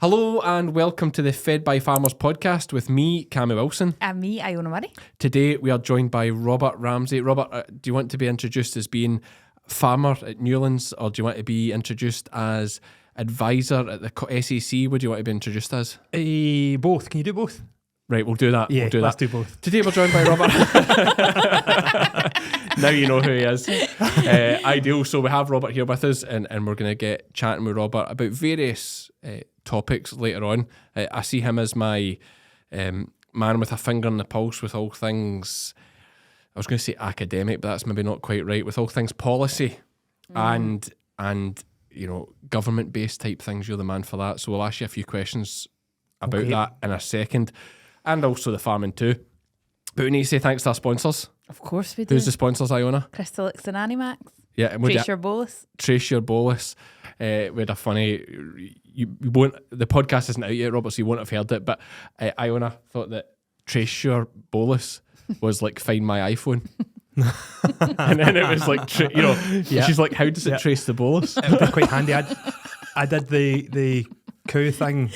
Hello and welcome to the Fed by Farmers podcast with me, Cammy Wilson. And me, Iona Murray. Today we are joined by Robert Ramsay. Robert, do you want to be introduced as being farmer at Newlands, or do you want to be introduced as advisor at the SEC? What do you want to be introduced as? Both. Can you do both? Right, we'll do that. Yeah, we'll do let's that. do both. Today we're joined by Robert. Now you know who he is. Ideal. So we have Robert here with us, and we're going to get chatting with Robert about various topics later on. I see him as my man with a finger on the pulse with all things, I was going to say academic, but that's maybe not quite right, with all things policy and you know, government-based type things. You're the man for that. So we'll ask you a few questions about that in a second, and also the farming too. But we need to say thanks to our sponsors. Of course we do. Who's the sponsors, Iona? Crystalyx and Animax. Yeah, and Tracesure bolus. Tracesure bolus. We had a funny. You won't. The podcast isn't out yet, Robert, so you won't have heard it. But Iona thought that Tracesure bolus was like Find My iPhone. And then it was like, she's like, how does it trace the bolus? It would be quite handy. I did the cow thing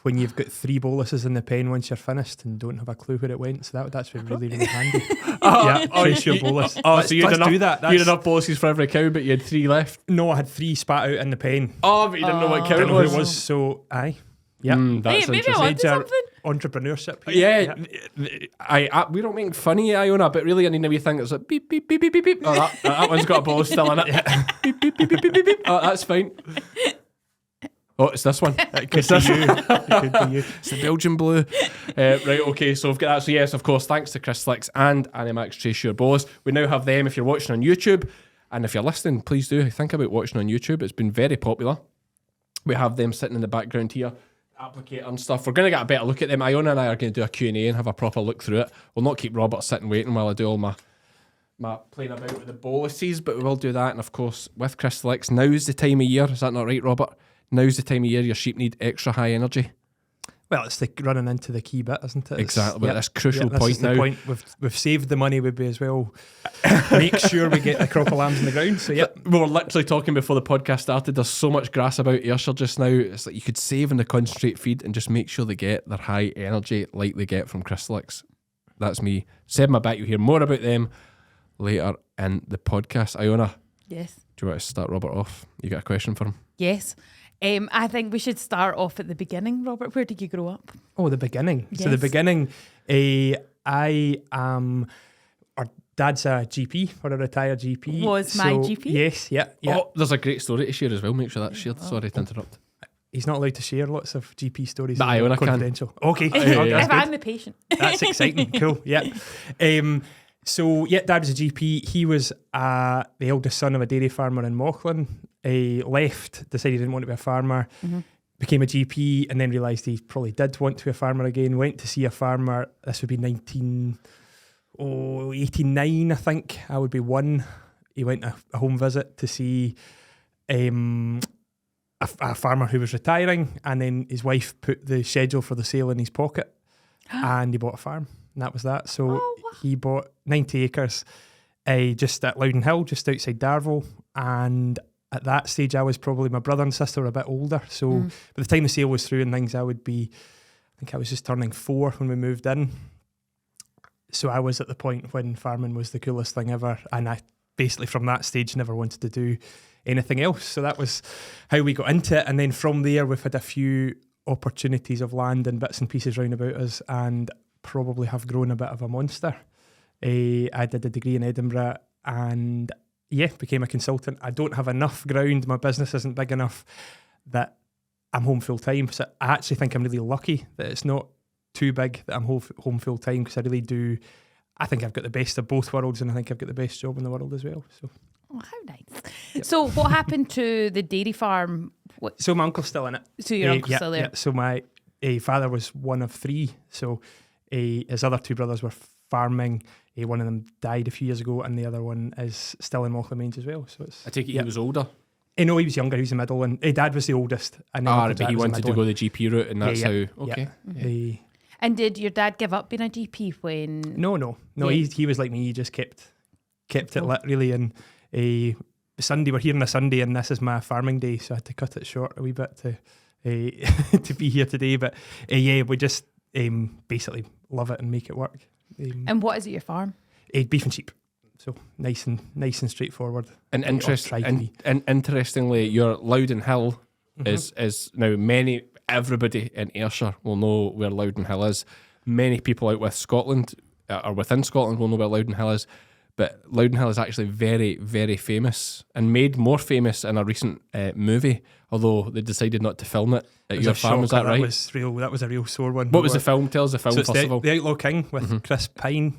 when you've got 3 boluses in the pen once you're finished and don't have a clue where it went. So that's been really, really handy. Trace your bolus. So you had do that. You had enough boluses for every cow, but you had 3 left. No, I had 3 spat out in the pen. Oh, but you didn't know what cow it Didn't know was. who it was. So aye. Yeah. That's Hey, maybe I interesting. want to do something. Entrepreneurship. Here. I we don't make fun of you, Iona, but really I need a wee thing that's like beep beep beep beep beep beep. Oh, that one's got a bolus still in it. Beep beep beep beep beep beep beep. Oh, that's fine. Oh, it's this one. It could be you. It could be you. It's the Belgian blue. Right, okay, so we've got that. So yes, of course, thanks to Crystalyx and Animax Tracesure bolus. We now have them if you're watching on YouTube. And if you're listening, please do think about watching on YouTube. It's been very popular. We have them sitting in the background here, applicator and stuff. We're going to get a better look at them. Iona and I are going to do a Q&A and have a proper look through it. We'll not keep Robert sitting waiting while I do all my playing about with the boluses, but we will do that. And of course, with Crystalyx, now's the time of year. Is that not right, Robert? Now's the time of year your sheep need extra high energy. Well, it's running into the key bit, isn't it? Exactly, but this crucial this point is the now. Point. We've saved the money, we as well make sure we get a crop of lambs in the ground. So we were literally talking before the podcast started. There's so much grass about Ayrshire just now. It's like you could save in the concentrate feed and just make sure they get their high energy like they get from Crystalyx. That's me. Said my bet you'll hear more about them later in the podcast. Iona, Yes. do you want to start Robert off? You got a question for him? Yes. I think we should start off at the beginning. Robert, where did you grow up? Oh, the beginning. Yes. So the beginning, I am, our dad's a GP, or a retired GP. Was my GP? Yes, yeah. Oh, there's a great story to share as well. Make sure that's shared. Sorry to interrupt. He's not allowed to share lots of GP stories. But Iona can. Confidential. Okay. yeah. Okay, If that's good. I'm the patient. That's exciting. Cool. Yeah. So dad was a GP. He was the eldest son of a dairy farmer in Mauchline. He left, decided he didn't want to be a farmer, became a GP, and then realised he probably did want to be a farmer again. Went to see a farmer. This would be 1989, I think. I would be 1. He went a home visit to see a farmer who was retiring, and then his wife put the schedule for the sale in his pocket, and he bought a farm. And that was that. So he bought 90 acres just at Loudon Hill, just outside Darvel. And at that stage, I was probably, my brother and sister were a bit older. So by the time the sale was through and things, I think I was just turning 4 when we moved in. So I was at the point when farming was the coolest thing ever. And I basically from that stage never wanted to do anything else. So that was how we got into it. And then from there, we've had a few opportunities of land and bits and pieces round about us, and probably have grown a bit of a monster. I did a degree in Edinburgh and became a consultant. I don't have enough ground. My business isn't big enough that I'm home full time. So I actually think I'm really lucky that it's not too big that I'm home full time, because I really do. I think I've got the best of both worlds, and I think I've got the best job in the world as well. So, how nice. Yep. So what happened to the dairy farm? So my uncle's still in it. So your uncle's still there? Yeah. So my father was one of 3. So his other 2 brothers were farming. One of them died a few years ago, and the other one is still in Mauchline as well. So it's. I take it he was older. No, he was younger. He was the middle one. Dad was the oldest, and then but he wanted to go the GP route, and that's how. Okay. Yeah. And did your dad give up being a GP when? No. He was like me. He just kept it lit really. And Sunday, we're here on a Sunday, and this is my farming day, so I had to cut it short a wee bit to to be here today. But yeah, we just basically love it and make it work. And what is it, your farm? Beef and sheep. So nice and straightforward. And Interestingly, your Loudon Hill is now everybody in Ayrshire will know where Loudon Hill is. Many people out with Scotland or within Scotland will know where Loudon Hill is. But Loudon Hill is actually very, very famous and made more famous in a recent movie, although they decided not to film it at your farm. Is that right? That was a real sore one. What was the film? Tell us the film festival. The Outlaw King with Chris Pine.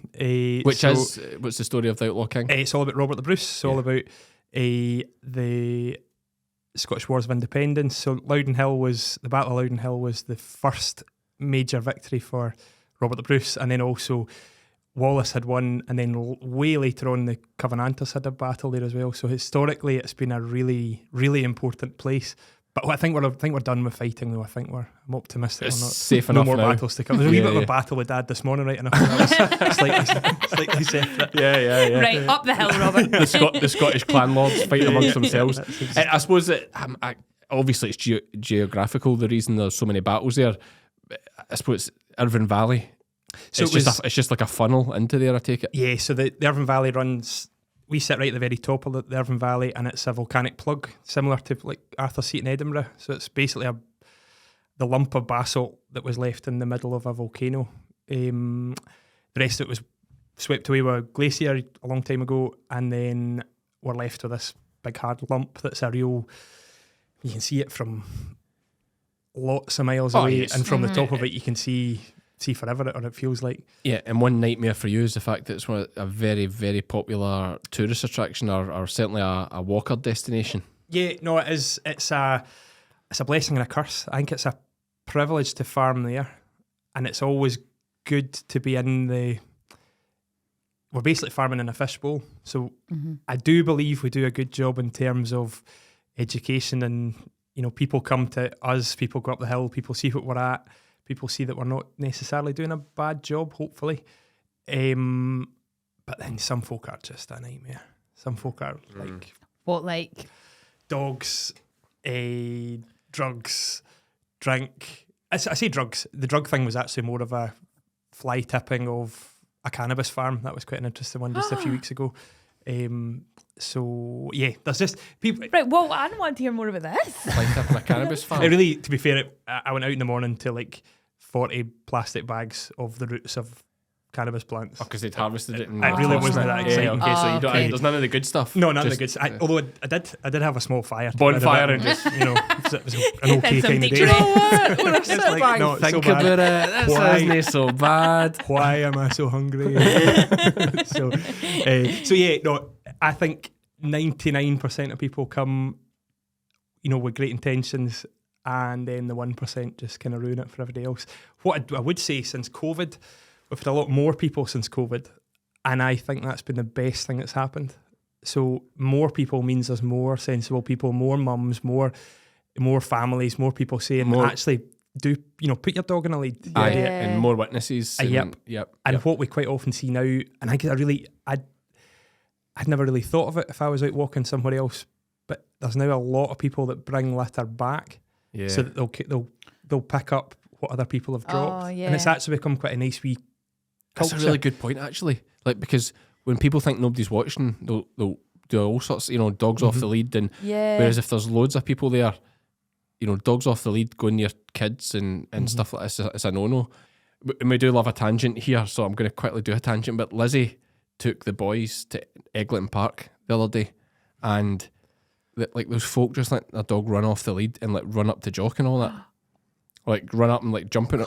What's the story of the Outlaw King? It's all about Robert the Bruce. It's all about the Scottish Wars of Independence. So the Battle of Loudon Hill was the first major victory for Robert the Bruce, and then also Wallace had won, and then way later on the Covenanters had a battle there as well. So historically, it's been a really, really important place. But I think we're done with fighting, though. I'm optimistic. It's we're not safe no enough more now. Battles to come. There's a wee bit of a battle with Dad this morning, right? And that was slightly separate. Yeah. Right, up the hill, Robert. The Scottish clan lords fighting amongst themselves. I suppose that obviously it's geographical. The reason there's so many battles there. I suppose it's Irvine Valley. So it's just like a funnel into there, I take it. Yeah, so the Irvine Valley runs. We sit right at the very top of the Irvine Valley, and it's a volcanic plug, similar to like Arthur's Seat in Edinburgh. So it's basically the lump of basalt that was left in the middle of a volcano. The rest of it was swept away with a glacier a long time ago, and then we're left with this big hard lump that's a real. You can see it from lots of miles away, yes. and from the top of it, you can see forever, or it feels like. Yeah, and one nightmare for you is the fact that it's a very, very popular tourist attraction, or certainly a walker destination. Yeah, no, it is. It's a blessing and a curse. I think it's a privilege to farm there, and it's always good to be in we're basically farming in a fishbowl. So I do believe we do a good job in terms of education, and people come to us, people go up the hill, people see what we're at. People see that we're not necessarily doing a bad job, hopefully. But then some folk are just a nightmare. Some folk are like... What, like? Dogs, drugs, drink. I say drugs. The drug thing was actually more of a fly tipping of a cannabis farm. That was quite an interesting one just a few weeks ago. So, yeah, there's just people... Right, well, I don't want to hear more about this. Fly tipping a cannabis farm. Really, to be fair, I went out in the morning to like 40 plastic bags of the roots of cannabis plants. Because they'd harvested it. It really wasn't that exciting. Okay, so you don't. Okay. There's none of the good stuff. No, none of the good stuff. Although I did have a small fire. Bonfire and just, it was an okay kind of day. You know what? We're It's like, no, it's Think so bad. about it. That isn't so bad. Why am I so hungry? so yeah, no, I think 99% of people come, with great intentions, and then the 1% just kind of ruin it for everybody else. What I would say, since COVID, we've had a lot more people since COVID, and I think that's been the best thing that's happened. So more people means there's more sensible people, more mums, more families, more people saying, actually, put your dog in a lead. Aye, and more witnesses. Yep. And what we quite often see now, and I'd never really thought of it if I was out walking somewhere else, but there's now a lot of people that bring litter back, so that they'll pick up what other people have dropped, and it's actually become quite a nice wee culture. That's a really good point, actually. Like, because when people think nobody's watching, they'll do all sorts, dogs off the lead, and whereas if there's loads of people there, dogs off the lead going near kids and stuff like this, it's a no-no. And we do love a tangent here, so I'm going to quickly do a tangent, but Lizzie took the boys to Eglinton Park the other day, and like those folk just let their dog run off the lead and like run up to Jock and all that, like run up and like jumping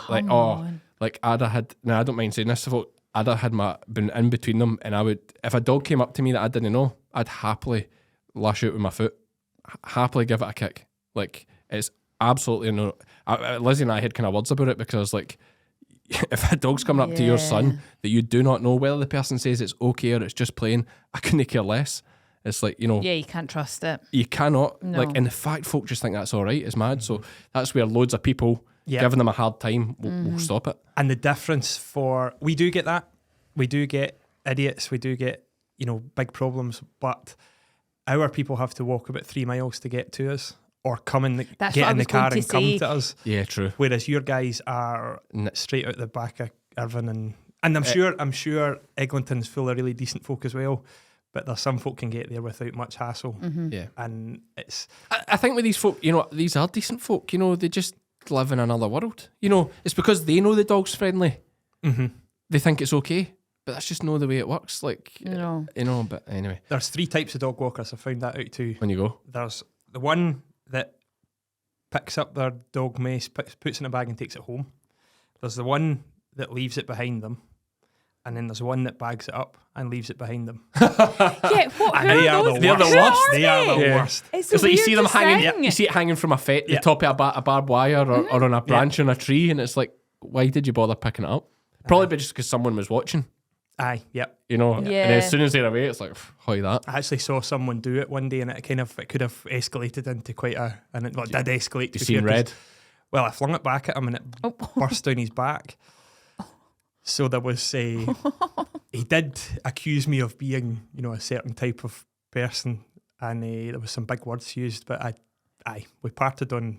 like Ada had. Now I don't mind saying this, if Ada had been in between them, and I would, if a dog came up to me that I didn't know, I'd happily lash out with my foot, happily give it a kick. Like, it's absolutely no. Lizzie and I had kind of words about it, because I was like, if a dog's coming up to your son that you do not know, whether the person says it's okay or it's just playing, I couldn't care less. It's like, yeah, you can't trust it. You cannot. No. Like, and the fact folk just think that's all right is mad. So that's where loads of people giving them a hard time will stop it. And the difference we do get that. We do get idiots. We do get, big problems. But our people have to walk about 3 miles to get to us. or come in, That's what get I in the was going car to and come say. to us. Yeah, true. Whereas your guys are straight out the back of Irvine, and I'm sure Eglinton's full of really decent folk as well. But there's some folk can get there without much hassle. Yeah. And it's... I think with these folk, you know, these are decent folk, you know, they just live in another world. You know, it's because they know the dog's friendly. Mm-hmm. They think it's okay, but that's just not the way it works. Like, No. you know, but anyway. There's 3 types of dog walkers. I found that out too. When you go. There's the one that picks up their dog mess, puts it in a bag and takes it home. There's the one that leaves it behind them. And then there's one that bags it up and leaves it behind them. Yeah, what? And they are the They're the worst. worst. They are the Yeah. worst. It's It's like you see them weirdest hanging. thing. You see it hanging from the Yeah. top of a barbed wire or on a branch on a tree, and it's like, why did you bother picking it up? Probably just because someone was watching. Aye, yep. You know, and Yeah. then as soon as they're away, it's like, hoy that. I actually saw someone do it one day, and it could have escalated into quite and it did escalate. You seen red? Well, I flung it back at him, and it burst down his back. So there was he did accuse me of being, you know, a certain type of person, and there was some big words used, but we parted on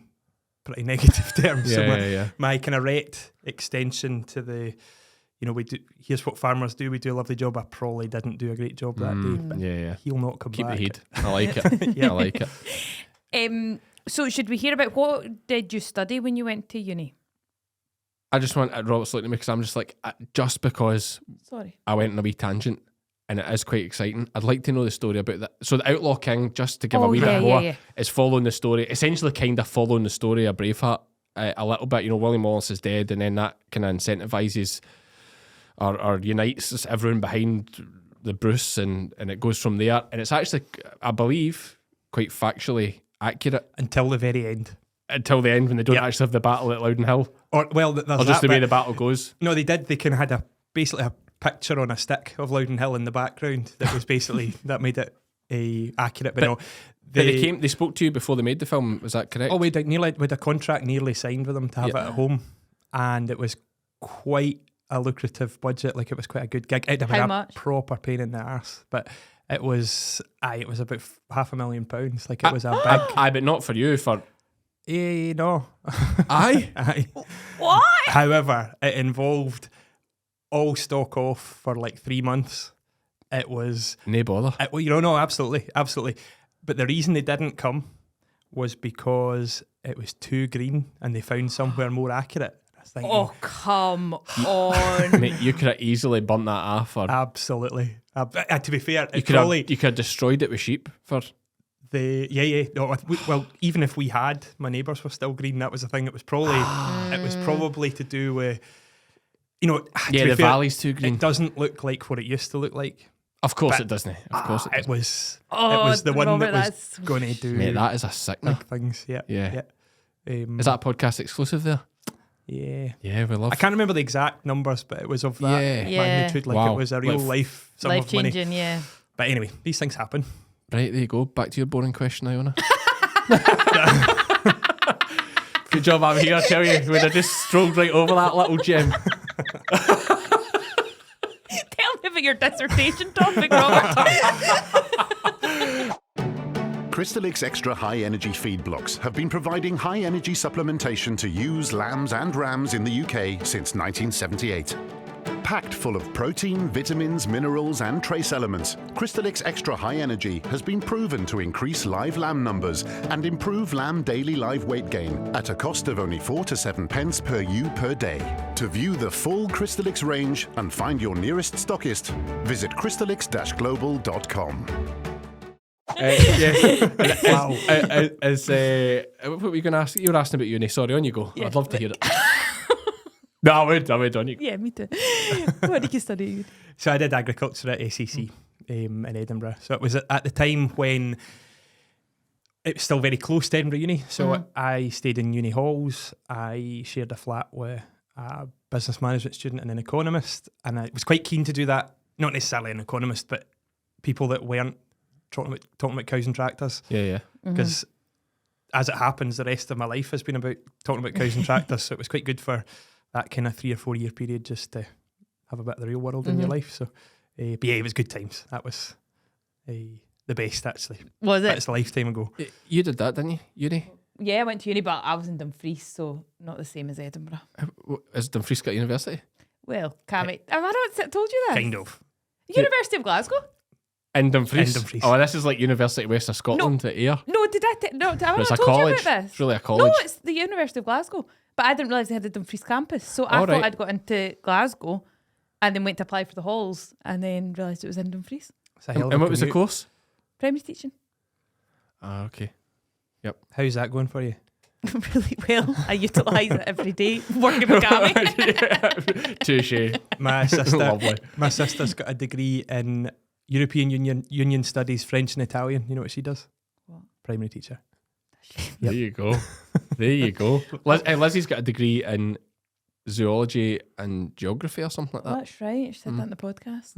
pretty negative terms. So my kind of rate extension to the, you know, we do. Here's what farmers do. We do a lovely job. I probably didn't do a great job that day, but he'll not come Keep back. the heat. I like it. I like it. So should we hear about what did you study when you went to uni? I just want Robert's looking at me because I'm just like, just because Sorry. I went on a wee tangent and it is quite exciting, I'd like to know the story about that. So the Outlaw King, just to give a wee bit more, is following the story, essentially kind of following the story of Braveheart a little bit. You know, William Wallace is dead, and then that kind of incentivises or unites everyone behind the Bruce, and it goes from there. And it's actually, I believe, quite factually accurate. Until the very end. Until the end, when they don't actually have the battle at Loudon Hill. Or Just the way the battle goes. No, they did. They kind of had basically a picture on a stick of Loudon Hill in the background that was basically that made it accurate. But no, they spoke to you before they made the film. Was that correct? Oh, we had a contract nearly signed with them to have it at home, and it was quite a lucrative budget. Like, it was quite a good gig. It'd have been a proper pain in the arse, but it was about £500,000. Like, it was a big. Aye, but not for you. For no. Aye. What? However, it involved all stock off for like 3 months. It was no bother. No, absolutely. But the reason they didn't come was because it was too green, and they found somewhere more accurate. Oh, come on. Mate, you could have easily burnt that off. Or absolutely. To be fair, you could have destroyed it with sheep for. No, well, even if we had, my neighbours were still green. That was the thing. It was probably to do with, you know. The valley's too green. It doesn't look like what it used to look like. Of course it doesn't. Of course it was. It was the one that was going to do. Mate, that is a sickener. Big things. Yeah. Is that a podcast exclusive there? Yeah. Yeah, we love. I can't remember the exact numbers, but it was of that magnitude. Like, it was a real life sum of money. Life-changing, yeah. But anyway, these things happen. Right, there you go. Back to your boring question, Iona. Good job, I'm here, I tell you. We'd have just strolled right over that little gem. Tell me about your dissertation topic, Robert. Crystalyx Extra High Energy Feed Blocks have been providing high energy supplementation to ewes, lambs and rams in the UK since 1978. Packed full of protein, vitamins, minerals and trace elements, Crystalyx Extra High Energy has been proven to increase live lamb numbers and improve lamb daily live weight gain at a cost of only 4 to 7 pence per ewe per day. To view the full Crystalyx range and find your nearest stockist, visit crystalyx-global.com. Wow. What were you going to ask? You were asking about uni. Sorry, on you go. Yeah. I'd love to hear it. No, I would. On you. Yeah, me too. What did you study? So I did agriculture at ACC in Edinburgh. So it was at the time when it was still very close to Edinburgh Uni. So I stayed in uni halls. I shared a flat with a business management student and an economist. And I was quite keen to do that. Not necessarily an economist, but people that weren't talking about cows and tractors. Yeah. Because as it happens, the rest of my life has been about talking about cows and tractors. So it was quite good for that kind of 3 or 4 year period just to have a bit of the real world in your life. So, but yeah, it was good times. That was the the best, actually. Was it? That's a lifetime ago. You did that, didn't you? Uni? Yeah, I went to uni, but I was in Dumfries, so not the same as Edinburgh. Is Dumfries got university? Well, have I not told you this? Kind of. University of Glasgow? In Dumfries. In Dumfries. Oh, this is like University of West of Scotland at Ayr. No, did I? Have I It's not a told college. you about this? It's really a college. No, it's the University of Glasgow. But I didn't realise they had the Dumfries campus. So I Oh, thought right. I'd got into Glasgow and then went to apply for the halls and then realised it was in Dumfries. It's a hell of And a what was the commute. course? Primary teaching. Ah, okay. How's that going for you? Really well. I utilise it every day. Working with Gabby. Touche. My sister, Lovely. my sister's got a degree in European Union Studies, French and Italian. You know what she does? What? Primary teacher. There you go. There you go. Lizzie's got a degree in zoology and geography or something like that. That's right. She said that in the podcast.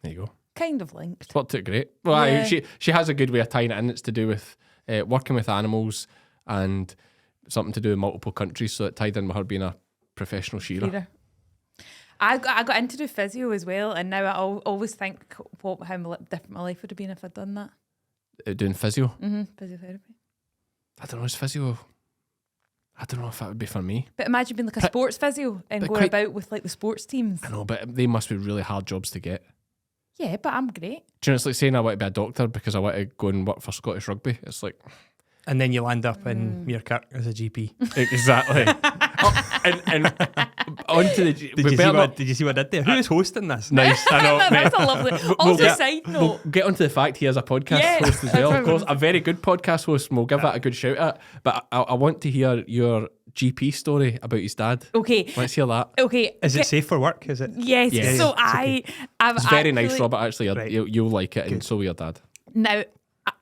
There you go. Kind of linked. It's worked out great. Well, Yeah. she has a good way of tying it in. It's to do with working with animals and something to do with multiple countries. So it tied in with her being a professional shearer. Feeder. I got into do physio as well, and now I always think how different my life would have been if I'd done that. Doing physio. Physiotherapy. I don't know. Is physio? I don't know if that would be for me. But imagine being like a sports physio and but going quite- about with like the sports teams. I know, but they must be really hard jobs to get. Yeah, but I'm great. Do you know, it's like saying I want to be a doctor because I want to go and work for Scottish Rugby. It's like, And then you land up in Muirkirk as a GP. exactly. And onto the... Did you see what I did there? Who was hosting this? Nice, I know. That's a lovely. Also, get- side note. We'll get onto the fact he has a podcast Yeah, host as well. that's Of course, a very good podcast host, and we'll give that a good shout out. But I want to hear your GP story about his dad. Okay. Let's hear that. Okay. Is it safe for work? Is it? Yes. Yes. So It's I've It's very nice, actually- Robert. Actually, Right. you'll like it, and so will your dad. Now,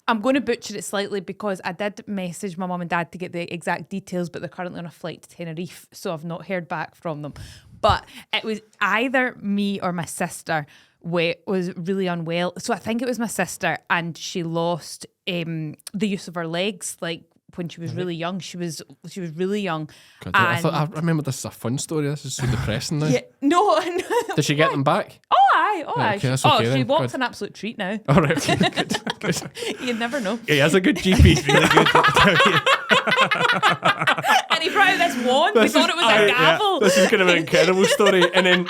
I'm going to butcher it slightly because I did message my mum and dad to get the exact details, but they're currently on a flight to Tenerife, so I've not heard back from them. But it was either me or my sister was really unwell. So I think it was my sister, and she lost the use of her legs, like when she was really young. She was really young. God, I remember this is a fun story. This is so depressing now. Yeah, no. Did she get them back? Oh, aye. Right, okay, that's okay she then. walks Good. an absolute treat now. All right. Good. You never know. He has a good GP. Really good. And he brought out this wand. We thought it was a gavel. This is kind of an incredible story. And then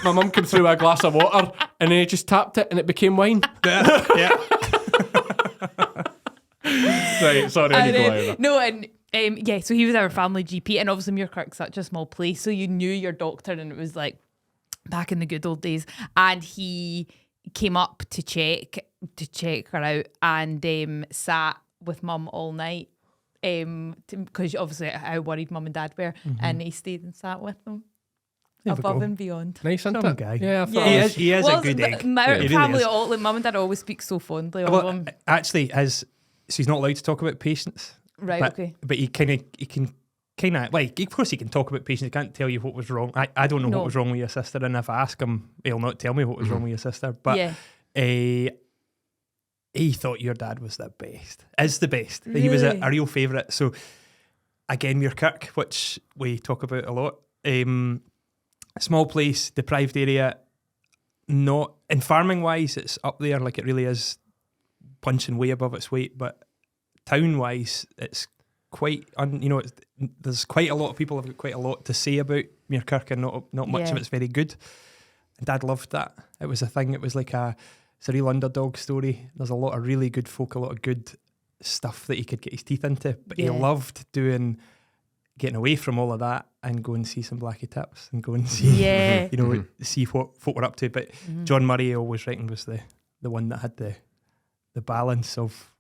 my mum came through with a glass of water, and then he just tapped it, and it became wine. Yeah. Right. Sorry, I need to go out of that. No, and yeah, so he was our family GP, and obviously Muirkirk's such a small place, so you knew your doctor, and it was like back in the good old days. And he came up to check her out, and sat with mum all night, because obviously how worried mum and dad were, and he stayed and sat with them. There we Above go. and beyond. Nice, isn't Some it? guy. Yeah, I thought He it is- was- he is a good egg. My Yeah, he really family, is. all like mum and dad always speak so fondly of Well, him. actually, she's not allowed to talk about patients. Right, but, okay. But he can kind of like. Of course, he can talk about patients. He can't tell you what was wrong. I don't know No. what was wrong with your sister, and if I ask him, he'll not tell me what was wrong with your sister. But Yeah. he thought your dad was the best. Is the best. He was a Really? real favourite. So again, Muirkirk, which we talk about a lot. Small place, deprived area. Not in farming wise, it's up there. Like it really is punching way above its weight. But town wise, it's quite. There's quite a lot of people have got quite a lot to say about Muirkirk, and not much of Yeah. it's very good. And Dad loved that. It was a thing. It was like it's a real underdog story. There's a lot of really good folk, a lot of good stuff that he could get his teeth into. But he Yeah. loved getting away from all of that and go and see some Blackie Tips and go and see, Yeah. see what we're up to. But John Murray, I always reckon, was the one that had the balance of,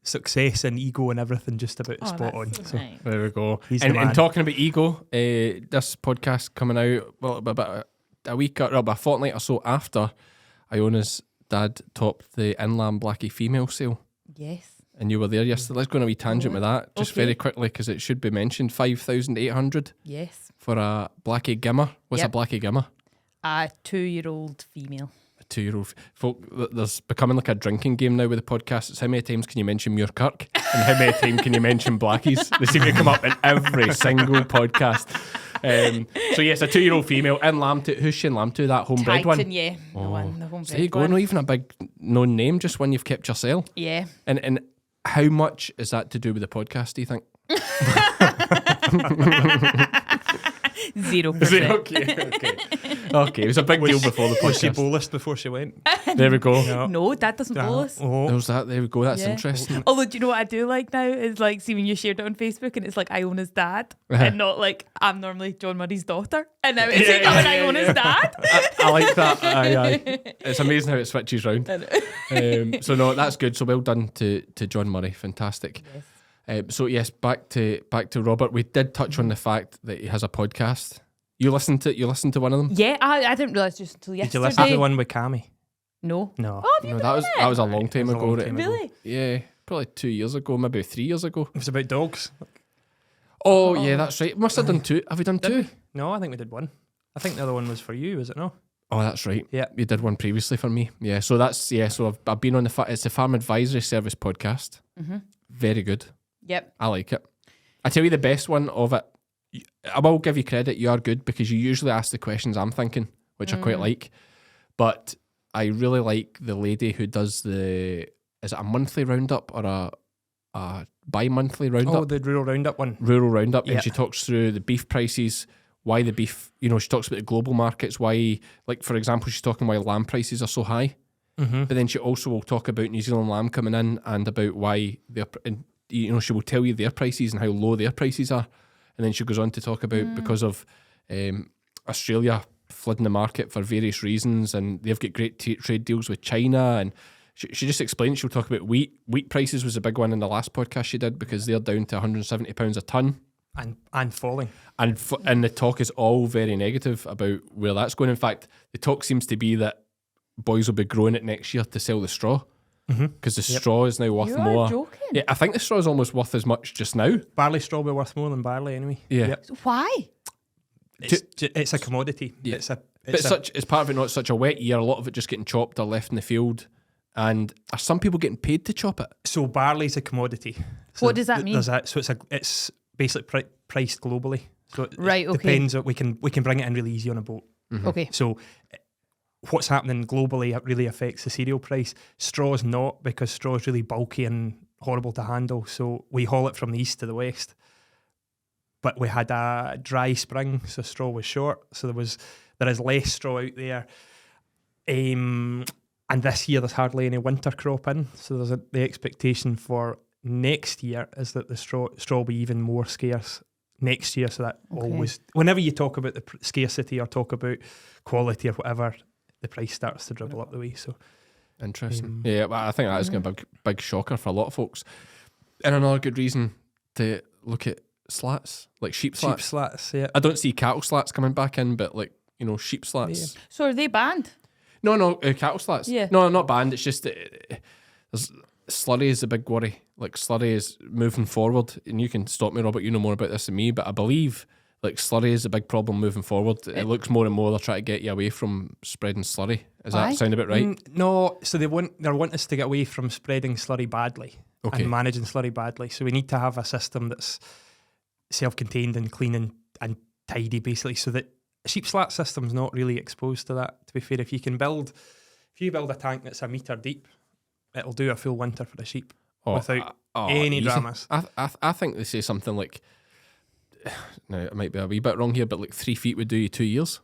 success and ego and everything just about Oh, spot that's on. so So nice. There we go. He's And the man. talking about ego, this podcast coming out about a week or about a fortnight or so after Iona's dad topped the Inland Blackie female sale. Yes. And you were there yesterday. Let's go on a wee tangent with that, just Okay. very quickly, because it should be mentioned. 5,800 Yes. for a Blackie Gimmer. What's Yep. a Blackie Gimmer? A 2-year-old female. A 2-year-old. Folk, there's becoming like a drinking game now with the podcast. It's how many times can you mention Muirkirk and how many times can you mention Blackies? They seem to come up in every single podcast. So yes, a 2-year-old female in lamb to. Who's she in lamb to? That homebred Titan, one. yeah. The one, the homebred So there you go. one. Not even a big known name, just one you've kept yourself. Yeah. And how much is that to do with the podcast, do you think? 0%. Okay. It was a big deal before the Was she podcast. bolus before she went? There we go. No, Dad doesn't bolus. Oh. There's that. There we go. That's Yeah. interesting. Although, do you know what I do like now? Is like, see when you shared it on Facebook and it's like Iona's dad Uh-huh. and not like I'm normally John Murray's daughter. And now it's becoming Iona's dad. I like that. Aye. It's amazing how it switches round. So no, that's good. So well done to John Murray. Fantastic. So yes, back to Robert. We did touch on the fact that he has a podcast. You listened to one of them? Yeah, I didn't realise just until Did yesterday. you listen to the one with Cammy? No. No. Oh, have you No, done that was a long time It was a ago. long right? time ago. Really? Yeah, probably 2 years ago, maybe 3 years ago. It was about dogs. Oh yeah, that's right. Must have done two. Have we done two? No, I think we did one. I think the other one was for you, was it no? Oh, that's right. Yeah. You did one previously for me. Yeah, so that's So I've been on it's the Farm Advisory Service podcast. Mm-hmm. Very good. Yep. I like it. I tell you the best one of it. I will give you credit. You are good because you usually ask the questions I'm thinking, which I quite like. But I really like the lady who does is it a monthly roundup or a bi-monthly roundup? Oh, the rural roundup one. Rural roundup, Yeah. and she talks through the beef prices, why the beef, she talks about the global markets, why, like for example, she's talking why lamb prices are so high. Mm-hmm. But then she also will talk about New Zealand lamb coming in and about why she will tell you their prices and how low their prices are. And then she goes on to talk about because of Australia flooding the market for various reasons, and they've got great trade deals with China. And she just explains, she'll talk about wheat. Wheat prices was a big one in the last podcast she did because they're down to £170 a tonne. And falling. And the talk is all very negative about where that's going. In fact, the talk seems to be that boys will be growing it next year to sell the straw because the straw is now worth You more. are joking. Yeah, I think the straw is almost worth as much just now. Barley straw will be worth more than barley anyway. Yeah. Yep. Why? It's a commodity. Yeah. It's part of it not such a wet year. A lot of it just getting chopped or left in the field. And are some people getting paid to chop it? So barley's a commodity. So What does that mean? So it's basically priced globally. So it Right, okay. depends. We can bring it in really easy on a boat. Okay. So what's happening globally, it really affects the cereal price. Straw's not, because straw is really bulky and horrible to handle. So we haul it from the east to the west. But we had a dry spring, so straw was short. So there is less straw out there. And this year there's hardly any winter crop in. So there's the expectation for next year is that the straw will be even more scarce next year. So that always, whenever you talk about the scarcity or talk about quality or whatever, the price starts to dribble up the way. So Interesting. Yeah, well, I think that is going to be a big shocker for a lot of folks. And another good reason to look at slats, like sheep slats. cheap slats, yeah. I don't see cattle slats coming back in, but sheep slats. So are they banned? No, cattle slats. Yeah. No, not banned. It's just slurry is a big worry. Like slurry is moving forward, and you can stop me, Robert. You know more about this than me, but I believe like slurry is a big problem moving forward. It looks more and more they're trying to get you away from spreading slurry. Does Why? that sound about right? No, so they want us to get away from spreading slurry badly Okay. and managing slurry badly. So we need to have a system that's self-contained and clean and tidy, basically, so that sheep slat system's not really exposed to that. To be fair, if you build a tank that's a metre deep, it'll do a full winter for the sheep without any easy. dramas. I think they say something like, now it might be a wee bit wrong here, but like 3 feet would do you 2 years.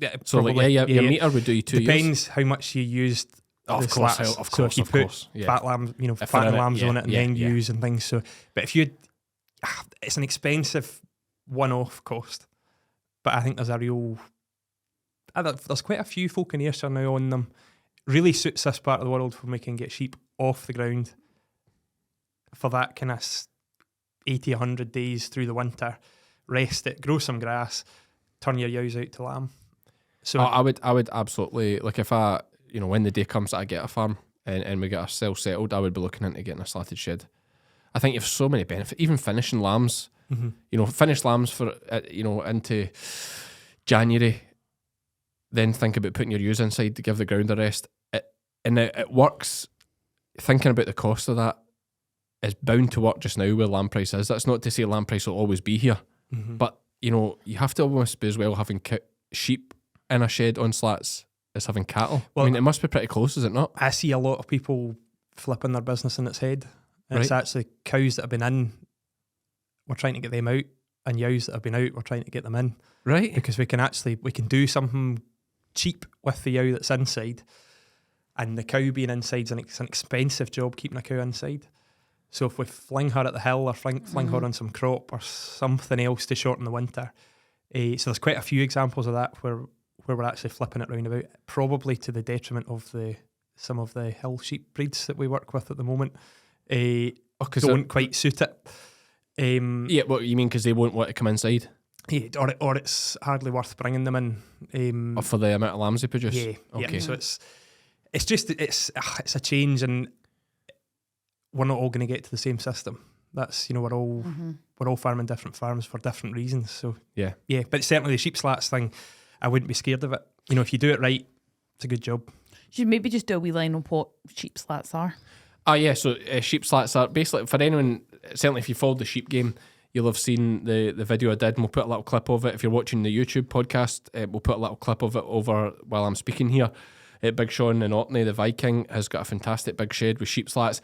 Yeah, So probably, your metre would do you 2 years. Depends how much you used. Oh, the of course, slats. of So course, if you of put course, yeah. fat lambs, If fat they're in it, lambs on it and then yeah. use and things. So, but if you, it's an expensive one-off cost. But I think there's there's quite a few folk in Ayrshire now on them. Really suits this part of the world when we can get sheep off the ground for that kind of 80, 100 days through the winter. Rest it, grow some grass, turn your ewes out to lamb. So I would absolutely, like if I, when the day comes that I get a farm and we get ourselves settled, I would be looking into getting a slatted shed. I think you have so many benefits, even finishing lambs, finish lambs for, into January, then think about putting your ewes inside to give the ground a rest. It works. Thinking about the cost of that is bound to work just now where lamb price is. That's not to say lamb price will always be here, but you know, you have to almost be as well having sheep in a shed on slats as having cattle. Well, I mean, it must be pretty close, is it not? I see a lot of people flipping their business in its head. And it's actually cows that have been in, we're trying to get them out, and ewes that have been out, we're trying to get them in. Right. Because we can do something cheap with the ewe that's inside, and the cow being inside is an expensive job keeping a cow inside. So if we fling her at the hill or fling her on some crop or something else to shorten the winter, so there's quite a few examples of that where we're actually flipping it round about, probably to the detriment of some of the hill sheep breeds that we work with at the moment. Don't quite suit it. Yeah, what you mean? Because they won't want to come inside? Yeah, or it's hardly worth bringing them in. Or for the amount of lambs they produce? Yeah, okay. Yeah. So it's a change, and we're not all going to get to the same system. That's, you know, we're all farming different farms for different reasons. So yeah. But certainly the sheep slats thing, I wouldn't be scared of it. You know, if you do it right, it's a good job. You should maybe just do a wee line on what sheep slats are. Yeah, so sheep slats are basically, for anyone, certainly if you followed the sheep game, you'll have seen the video I did, and we'll put a little clip of it. If you're watching the YouTube podcast, we'll put a little clip of it over while I'm speaking here. Big Sean in Orkney, the Viking, has got a fantastic big shed with sheep slats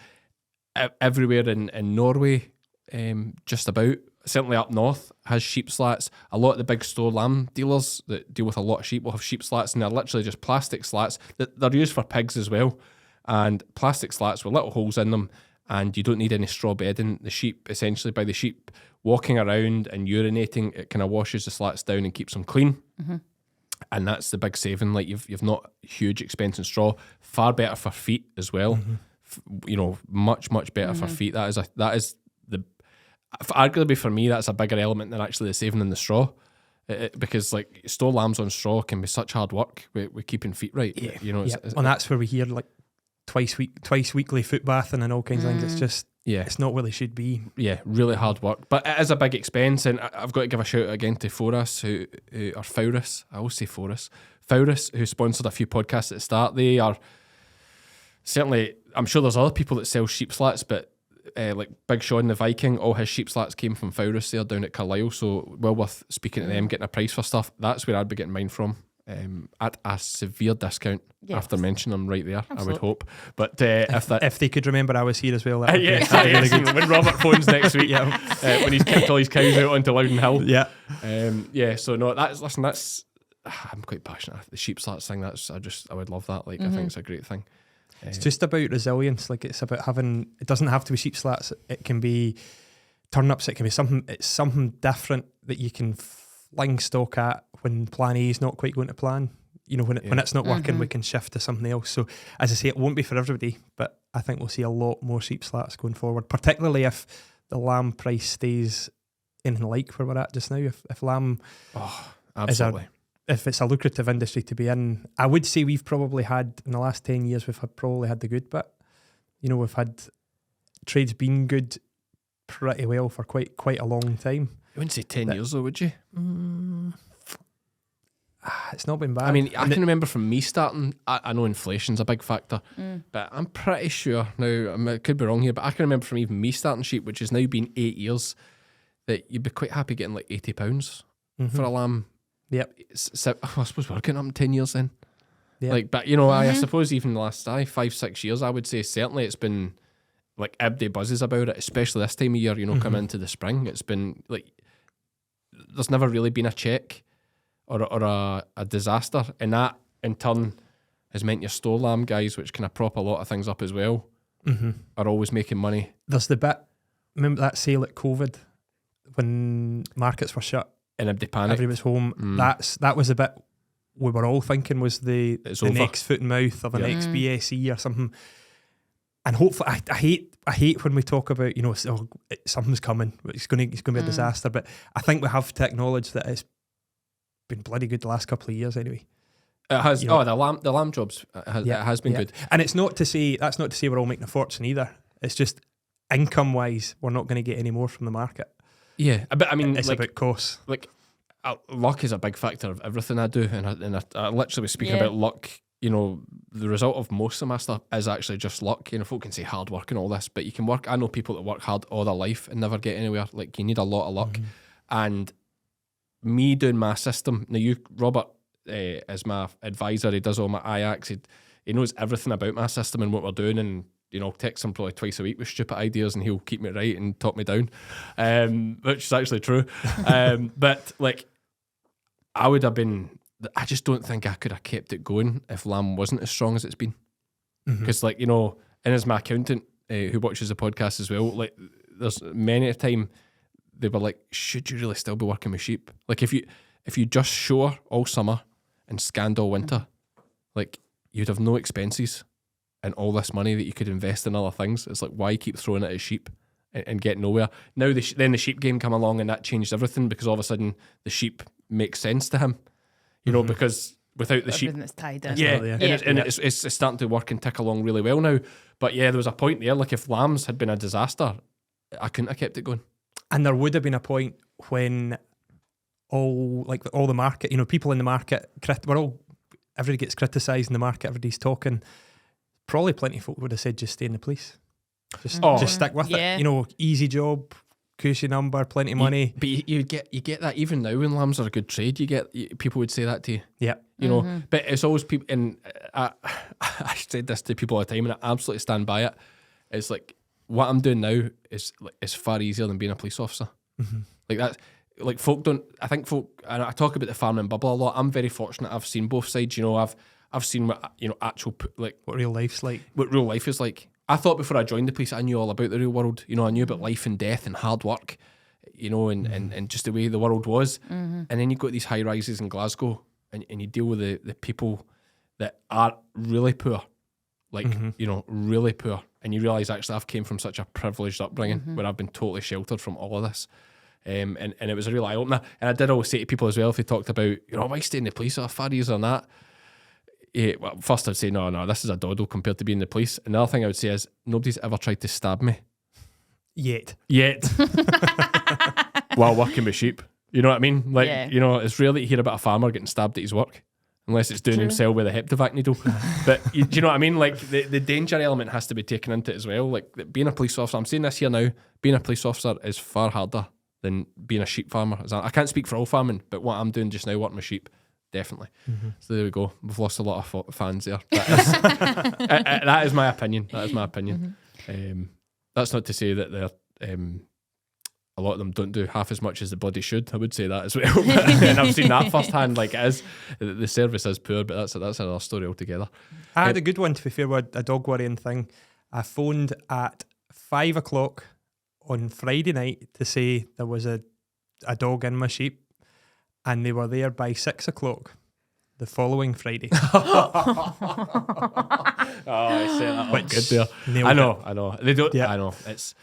everywhere in Norway, just about. Certainly up north has sheep slats. A lot of the big store lamb dealers that deal with a lot of sheep will have sheep slats, and they're literally just plastic slats. They're used for pigs as well, and plastic slats with little holes in them, and you don't need any straw bedding. The sheep, essentially by the sheep walking around and urinating, it kind of washes the slats down and keeps them clean. Mm-hmm. And that's the big saving. Like, you've not huge expense in straw. Far better for feet as well. Mm-hmm. You know, much better for feet. That is arguably for me, that's a bigger element than actually the saving in the straw. Because like store lambs on straw can be such hard work with keeping feet right. Yeah. You know, and that's where we hear like twice weekly foot bathing and all kinds of things. It's just, it's not what they should be. Yeah, really hard work, but it is a big expense. And I've got to give a shout out again to Forus, who are Forus. I always say Forus, who sponsored a few podcasts at the start. They are certainly, I'm sure there's other people that sell sheep slats, but like Big Sean the Viking, all his sheep slats came from Forus there down at Carlisle. So well worth speaking to them, getting a price for stuff. That's where I'd be getting mine from. At a severe discount, after mentioning them right there. Absolutely. I would hope. But if they could remember I was here as well, really good. When Robert phones next week, when he's kicked all his cows out onto Loudon Hill, so no, that's I'm quite passionate. The sheep slats thing, I would love that. Like, I think it's a great thing. It's just about resilience. Like, it's about having. It doesn't have to be sheep slats. It can be turnips. It can be something. It's something different that you can fling stock at when plan A is not quite going to plan. You know, when it's not working, we can shift to something else. So, as I say, it won't be for everybody, but I think we'll see a lot more sheep slats going forward, particularly if the lamb price stays anything like where we're at just now. If lamb, absolutely. If it's a lucrative industry to be in, I would say we've probably had, in the last 10 years, probably had the good bit. You know, we've had, trade's been good pretty well for quite a long time. You wouldn't say 10 years though, would you? It's not been bad. I mean, I can remember from me starting, I know inflation's a big factor, but I'm pretty sure now, I could be wrong here, but I can remember from even me starting sheep, which has now been 8 years, that you'd be quite happy getting like £80 for a lamb. Yep. So, I suppose we're getting up in 10 years then. Yep. Like, but you know, I suppose even the last 5-6 years, I would say certainly it's been like everybody buzzes about it, especially this time of year, you know, coming into the spring. It's been like, there's never really been a check or a disaster. And that in turn has meant your store lamb guys, which kind of prop a lot of things up as well, are always making money. There's the bit, remember that sale at COVID when markets were shut? And everybody panicked. Everybody was home. That was a bit we were all thinking was the next foot and mouth of the next BSE or something. And hopefully, I hate when we talk about, you know, something's coming. It's going to be a disaster. But I think we have to acknowledge that it's been bloody good the last couple of years anyway. It has. You know, the lamb jobs. It has been good. And it's not to say we're all making a fortune either. It's just income wise, we're not going to get any more from the market. Yeah, but I mean, it's about costs. Like, luck is a big factor of everything I do, and I literally was speaking about luck. You know, the result of most of my stuff is actually just luck. You know, folk can say hard work and all this, but you can work. I know people that work hard all their life and never get anywhere. Like, you need a lot of luck, and me doing my system. Now Robert is my advisor. He does all my IACs. He knows everything about my system and what we're doing, and text him probably twice a week with stupid ideas, and he'll keep me right and talk me down, which is actually true. But like, I would have been. I just don't think I could have kept it going if Lamb wasn't as strong as it's been. Because and as my accountant who watches the podcast as well, like, there's many a time they were like, should you really still be working with sheep? Like, if you just shore all summer and scanned all winter, like, you'd have no expenses and all this money that you could invest in other things. It's like, why keep throwing it at sheep and get nowhere? Now then the sheep game come along, and that changed everything, because all of a sudden the sheep makes sense to him, because without the sheep, everything that's tied in. It's starting to work and tick along really well now. But yeah, there was a point there, like, if lambs had been a disaster, I couldn't have kept it going. And there would have been a point when all the market, people in the market, everybody gets criticised in the market, everybody's talking. Probably plenty of folk would have said, just stay in the police. Just stick with it. Easy job, cushy number, plenty of money. But you get that even now when lambs are a good trade. People would say that to you. Yeah. But it's always people, and I said this to people all the time, and I absolutely stand by it. It's like, what I'm doing now is far easier than being a police officer. Like that. Like, folk don't. I think folk. And I talk about the farming bubble a lot. I'm very fortunate. I've seen both sides. I've seen what actual, like, what real life's like. What real life is like. I thought before I joined the police, I knew all about the real world. I knew about life and death and hard work. And just the way the world was. And then you go to these high rises in Glasgow, and you deal with the people that are really poor, like really poor. And you realise, actually, I've came from such a privileged upbringing where I've been totally sheltered from all of this. And it was a real eye-opener. And I did always say to people as well, if they talked about, why stay in the police, or far easier than that? Well, first I'd say, no, this is a doddle compared to being in the police. And the other thing I would say is, nobody's ever tried to stab me. Yet. While working with sheep. You know what I mean? Like, it's rare that you hear about a farmer getting stabbed at his work, unless it's doing himself with a Heptavac needle. But do you know what I mean? Like, the danger element has to be taken into it as well. Like, being a police officer, I'm saying this here now, being a police officer is far harder than being a sheep farmer. I can't speak for all farming, but what I'm doing just now, working with sheep, definitely. So there we go. We've lost a lot of fans there. That is my opinion. That's not to say that they're a lot of them don't do half as much as the bloody should. I would say that as well. And I've seen that firsthand. Like, it is, the service is poor, but that's another story altogether. I had a good one, to be fair, with a dog worrying thing. I phoned at 5 o'clock on Friday night to say there was a dog in my sheep, and they were there by 6 o'clock the following Friday. I said that. Which good there. I know. They don't. Yeah. I know. It's.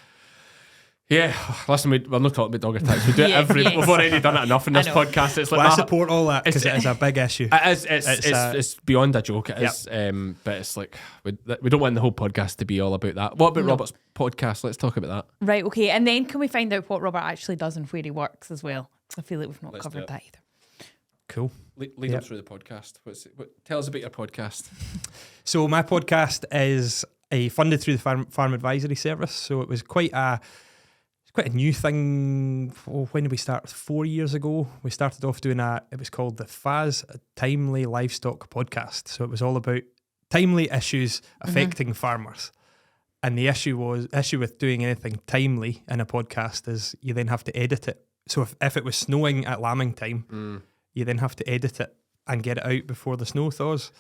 Yeah, listen, we're not talking about dog attacks. We do it we've already done it enough in this podcast. It's like, I support all that, because it is a big issue. It's beyond a joke. It is, but it's like, we don't want the whole podcast to be all about that. What about Robert's podcast? Let's talk about that. Right, okay. And then can we find out what Robert actually does and where he works as well? I feel like we've not covered that either. Cool. Lead up through the podcast. Tell us about your podcast. So my podcast is funded through the Farm Advisory Service. So it was quite a new thing. When did we start? 4 years ago. We started off doing it was called the FAS, a Timely Livestock Podcast. So it was all about timely issues affecting farmers. And the issue with doing anything timely in a podcast is you then have to edit it. So if it was snowing at lambing time, you then have to edit it and get it out before the snow thaws.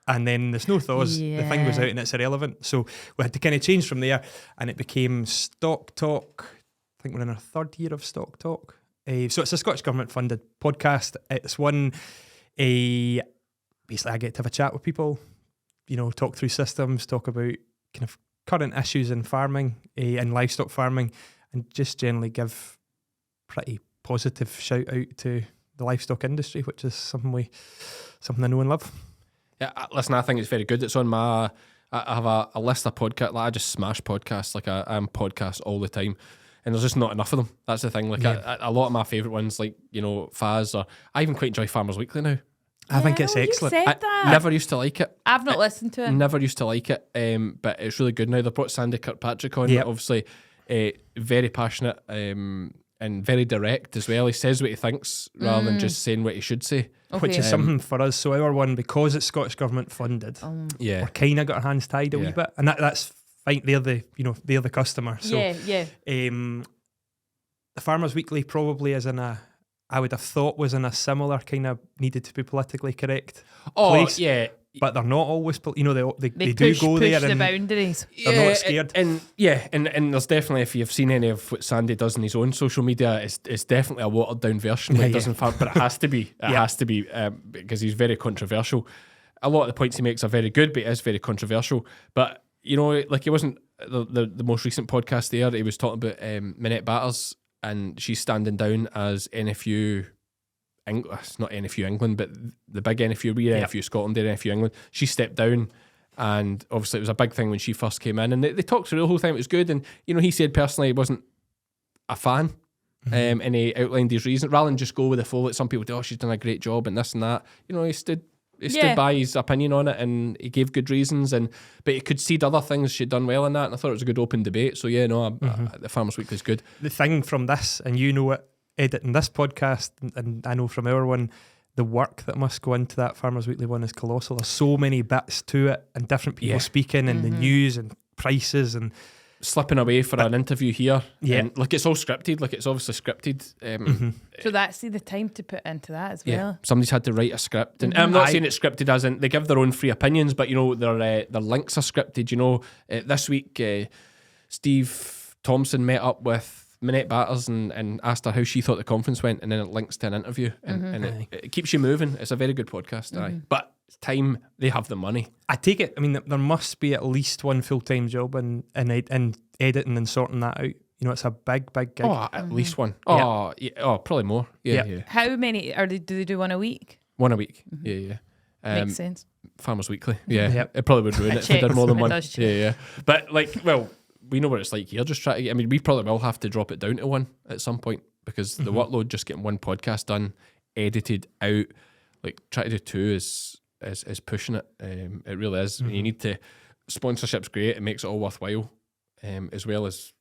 And then the snow thaws, the thing goes out and it's irrelevant. So we had to kind of change from there, and it became Stock Talk. I think we're in our third year of Stock Talk. So it's a Scottish Government funded podcast. It's one, basically I get to have a chat with people, talk through systems, talk about kind of current issues in farming, in livestock farming, and just generally give pretty positive shout out to the livestock industry, which is something I know and love. Yeah, listen, I think it's very good. It's on my, I have a list of podcasts. Like, I just smash podcasts. Like, I'm podcasts all the time. And there's just not enough of them. That's the thing. Like, a lot of my favourite ones, like, FAS, or I even quite enjoy Farmers Weekly now. I think it's excellent. I never used to like it. I've not listened to it. Never used to like it, but it's really good now. They've brought Sandy Kirkpatrick on, obviously very passionate and very direct as well. He says what he thinks rather than just saying what he should say. Which is something for us. So our one, because it's Scottish Government funded, Yeah. we're kind of got our hands tied a wee bit. And that's fine. They're the customer. So the Farmers Weekly probably is I would have thought was in a similar kind of needed to be politically correct place. Yeah. But they're not always, they They do push go there the and boundaries. they're not scared. And there's definitely, if you've seen any of what Sandy does in his own social media, it's definitely a watered down version. It doesn't, but it has to be. It has to be because he's very controversial. A lot of the points he makes are very good, but it is very controversial. But like he wasn't the most recent podcast there. He was talking about Minette Batters, and she's standing down as NFU. It's not NFU England, but the big NFU, NFU Scotland, the NFU England. She stepped down, and obviously it was a big thing when she first came in. And they talked through the whole time. It was good, and he said personally he wasn't a fan, and he outlined his reason rather than just go with the flow. Like some people do, oh, she's done a great job and this and that. He stood by his opinion on it, and he gave good reasons. But he could see other things she'd done well in that, and I thought it was a good open debate. So the Farmers Weekly is good. The thing from this, and editing this podcast, and I know from our one, the work that must go into that Farmers Weekly one is colossal. There's so many bits to it, and different people speaking, and the news and prices and slipping away for an interview here. And it's all scripted. Like it's obviously scripted. So that's the time to put into that as well. Somebody's had to write a script, and I'm not saying it's scripted as in they give their own free opinions, but their links are scripted. This week Steve Thompson met up with Minette Batters and asked her how she thought the conference went, and then it links to an interview, and it keeps you moving. It's a very good podcast, but it's time. They have the money. I take it. I mean, there must be at least one full-time job in editing and sorting that out. It's a big gig. Oh, at least one. Oh, probably more. Yeah. How many do they do one a week? One a week. Yeah. Makes sense. Farmers Weekly. Yeah. It probably would ruin it if they did more than one. Yeah. But we know what it's like here. Just try to get. I mean, we probably will have to drop it down to one at some point because the workload just getting one podcast done, edited out, try to do two is pushing it. It really is. You need to. Sponsorship's great. It makes it all worthwhile, as well as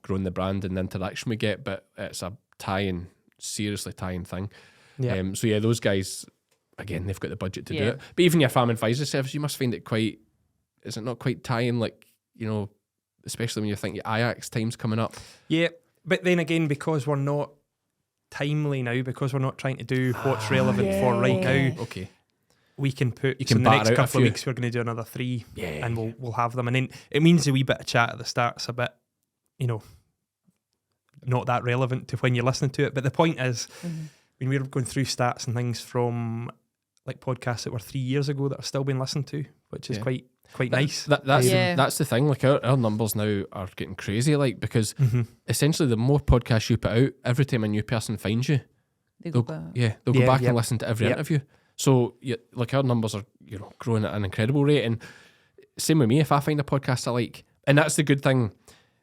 growing the brand and the interaction we get. But it's a seriously tying thing. Yeah. Those guys, again, they've got the budget to do it. But even your farm advisor service, you must find it quite. Is it not quite tying? Especially when you think your Ajax time's coming up. Yeah, but then again, because we're not timely now, because we're not trying to do what's relevant for right now, we can put in the next couple of weeks we're going to do another 3 and we'll have them. And then it means a wee bit of chat at the start's a bit, not that relevant to when you're listening to it. But the point is, when we're going through stats and things from podcasts that were 3 years ago that are still being listened to, which is quite nice. That's the thing. Our numbers now are getting crazy. Because essentially, the more podcasts you put out, every time a new person finds you, they'll go back and listen to every interview. So our numbers are growing at an incredible rate. And same with me. If I find a podcast I like, and that's the good thing.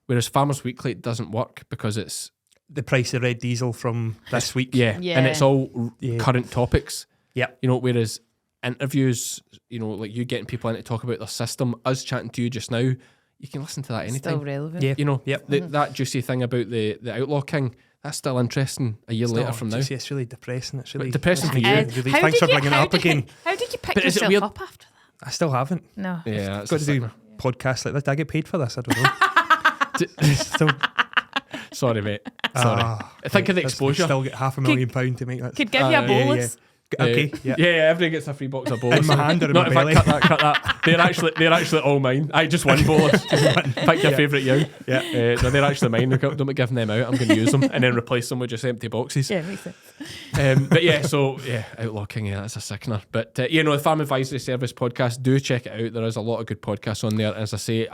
Whereas Farmers Weekly, it doesn't work because it's the price of red diesel from this week. And it's all current topics. Whereas interviews, you getting people in to talk about their system, us chatting to you just now, you can listen to that anytime. Still relevant. That juicy thing about the Outlaw King, that's still interesting a year later from now. It's really depressing. It's really depressing for you. Really, thanks for bringing it up again. How did you pick yourself up after that? I still haven't. No. Yeah, I've got to do podcasts like this. Did I get paid for this? I don't know. Sorry, mate. Sorry. Think of the exposure. Still get £500,000 to make that. Could give you a bolus. Okay. Everybody gets a free box of bolus. In my hand or in my belly? Cut that. They're actually all mine. I just one bolus. Pick your favourite young. No, they're actually mine. Don't be giving them out. I'm going to use them and then replace them with just empty boxes. Yeah, makes sense. Outlaw King. That's a sickener. But the Farm Advisory Service podcast. Do check it out. There is a lot of good podcasts on there. As I say,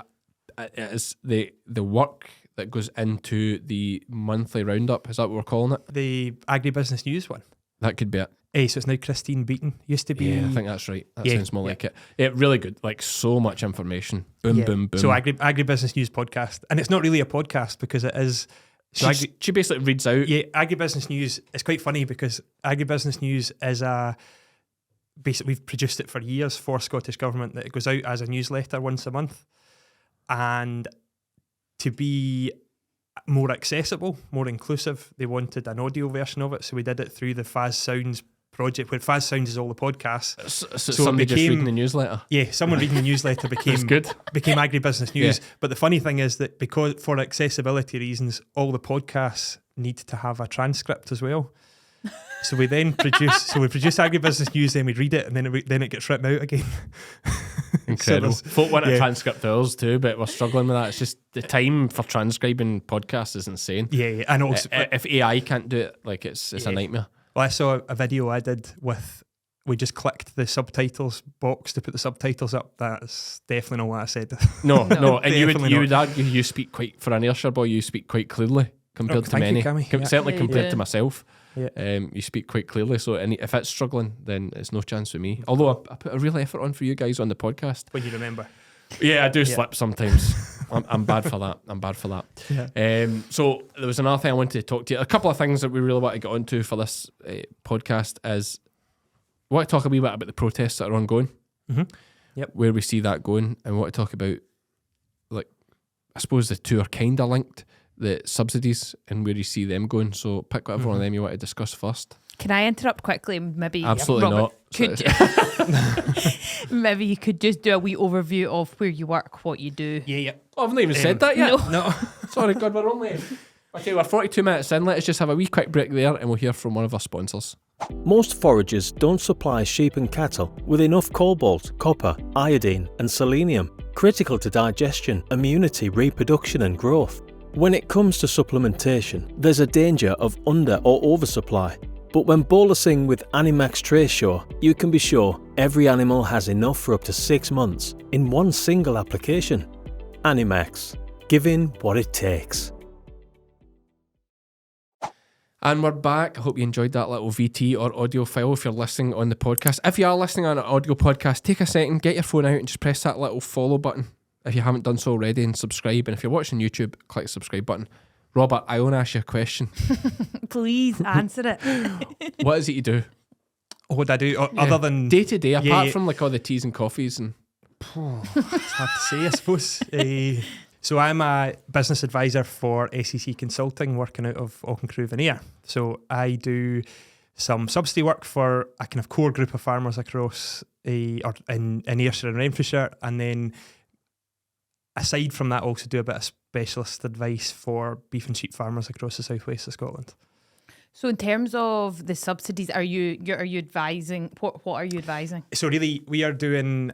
it is the work that goes into the monthly roundup. Is that what we're calling it? The agribusiness news one. That could be it. So it's now Christine Beaton. Used to be. Yeah, I think that's right. That sounds more like it. Really good. So much information. Boom. So agribusiness news podcast, and it's not really a podcast because it is. So she basically reads out. Yeah, agribusiness news. It's quite funny because agribusiness news is basically we've produced it for years for Scottish Government. That it goes out as a newsletter once a month, and to be more accessible, more inclusive. They wanted an audio version of it, so we did it through the Faz Sounds project, where Faz Sounds is all the podcasts. So somebody just reading the newsletter. Yeah, someone reading the newsletter became Agribusiness News. Yeah. But the funny thing is that because for accessibility reasons, all the podcasts need to have a transcript as well. So we then produce Agribusiness News, then we read it, and then it gets written out again. Incredible. Folk want a yeah. transcript to ours too, but we're struggling with that. It's just the time for transcribing podcasts is insane. Yeah, and also if AI can't do it, like it's a nightmare. Well, I saw a video I did we just clicked the subtitles box to put the subtitles up. That's definitely not what I said. No. And you Definitely would argue you speak for an Ayrshire boy, you speak quite clearly compared to thank many. you, Cammy. Yeah. Certainly Yeah, compared you to do. myself. Yeah. You speak quite clearly. So if it's struggling, then it's no chance with me. Although I put a real effort on for you guys on the podcast. When you remember. Yeah, I do slip sometimes. I'm bad for that. Yeah. So there was another thing I wanted to talk to you. A couple of things that we really want to get onto for this podcast is I want to talk a wee bit about the protests that are ongoing. Mm-hmm. Yep. Where we see that going, and we want to talk about, like, I suppose the two are kind of linked, the subsidies and where you see them going. So pick whatever one of them you want to discuss first. Can I interrupt quickly? Maybe Absolutely Robert, not. maybe you could just do a wee overview of where you work, what you do. Yeah. Oh, I've not even said that yet. No. Sorry, God, we're only... Okay, we're 42 minutes in. Let's just have a wee quick break there and we'll hear from one of our sponsors. Most foragers don't supply sheep and cattle with enough cobalt, copper, iodine and selenium, critical to digestion, immunity, reproduction and growth. When it comes to supplementation, there's a danger of under or oversupply. But when bolusing with Animax Tracesure, you can be sure every animal has enough for up to 6 months in one single application. Animax, giving what it takes. And we're back. I hope you enjoyed that little VT or audio file if you're listening on the podcast. If you are listening on an audio podcast, take a second, get your phone out and just press that little follow button if you haven't done so already, and subscribe. And if you're watching YouTube, click the subscribe button. Robert, I want to ask you a question. Please answer it. What is it you do? What would I do other than Day to day, apart yeah. from like all the teas and coffees and... It's hard to say, I suppose. So I'm a business advisor for SEC Consulting, working out of Auchencrew Veneer. So I do some subsidy work for a kind of core group of farmers across in Ayrshire and Renfrewshire, and then aside from that, also do a bit of specialist advice for beef and sheep farmers across the southwest of Scotland. So in terms of the subsidies, are you advising? What are you advising? So really, we are doing,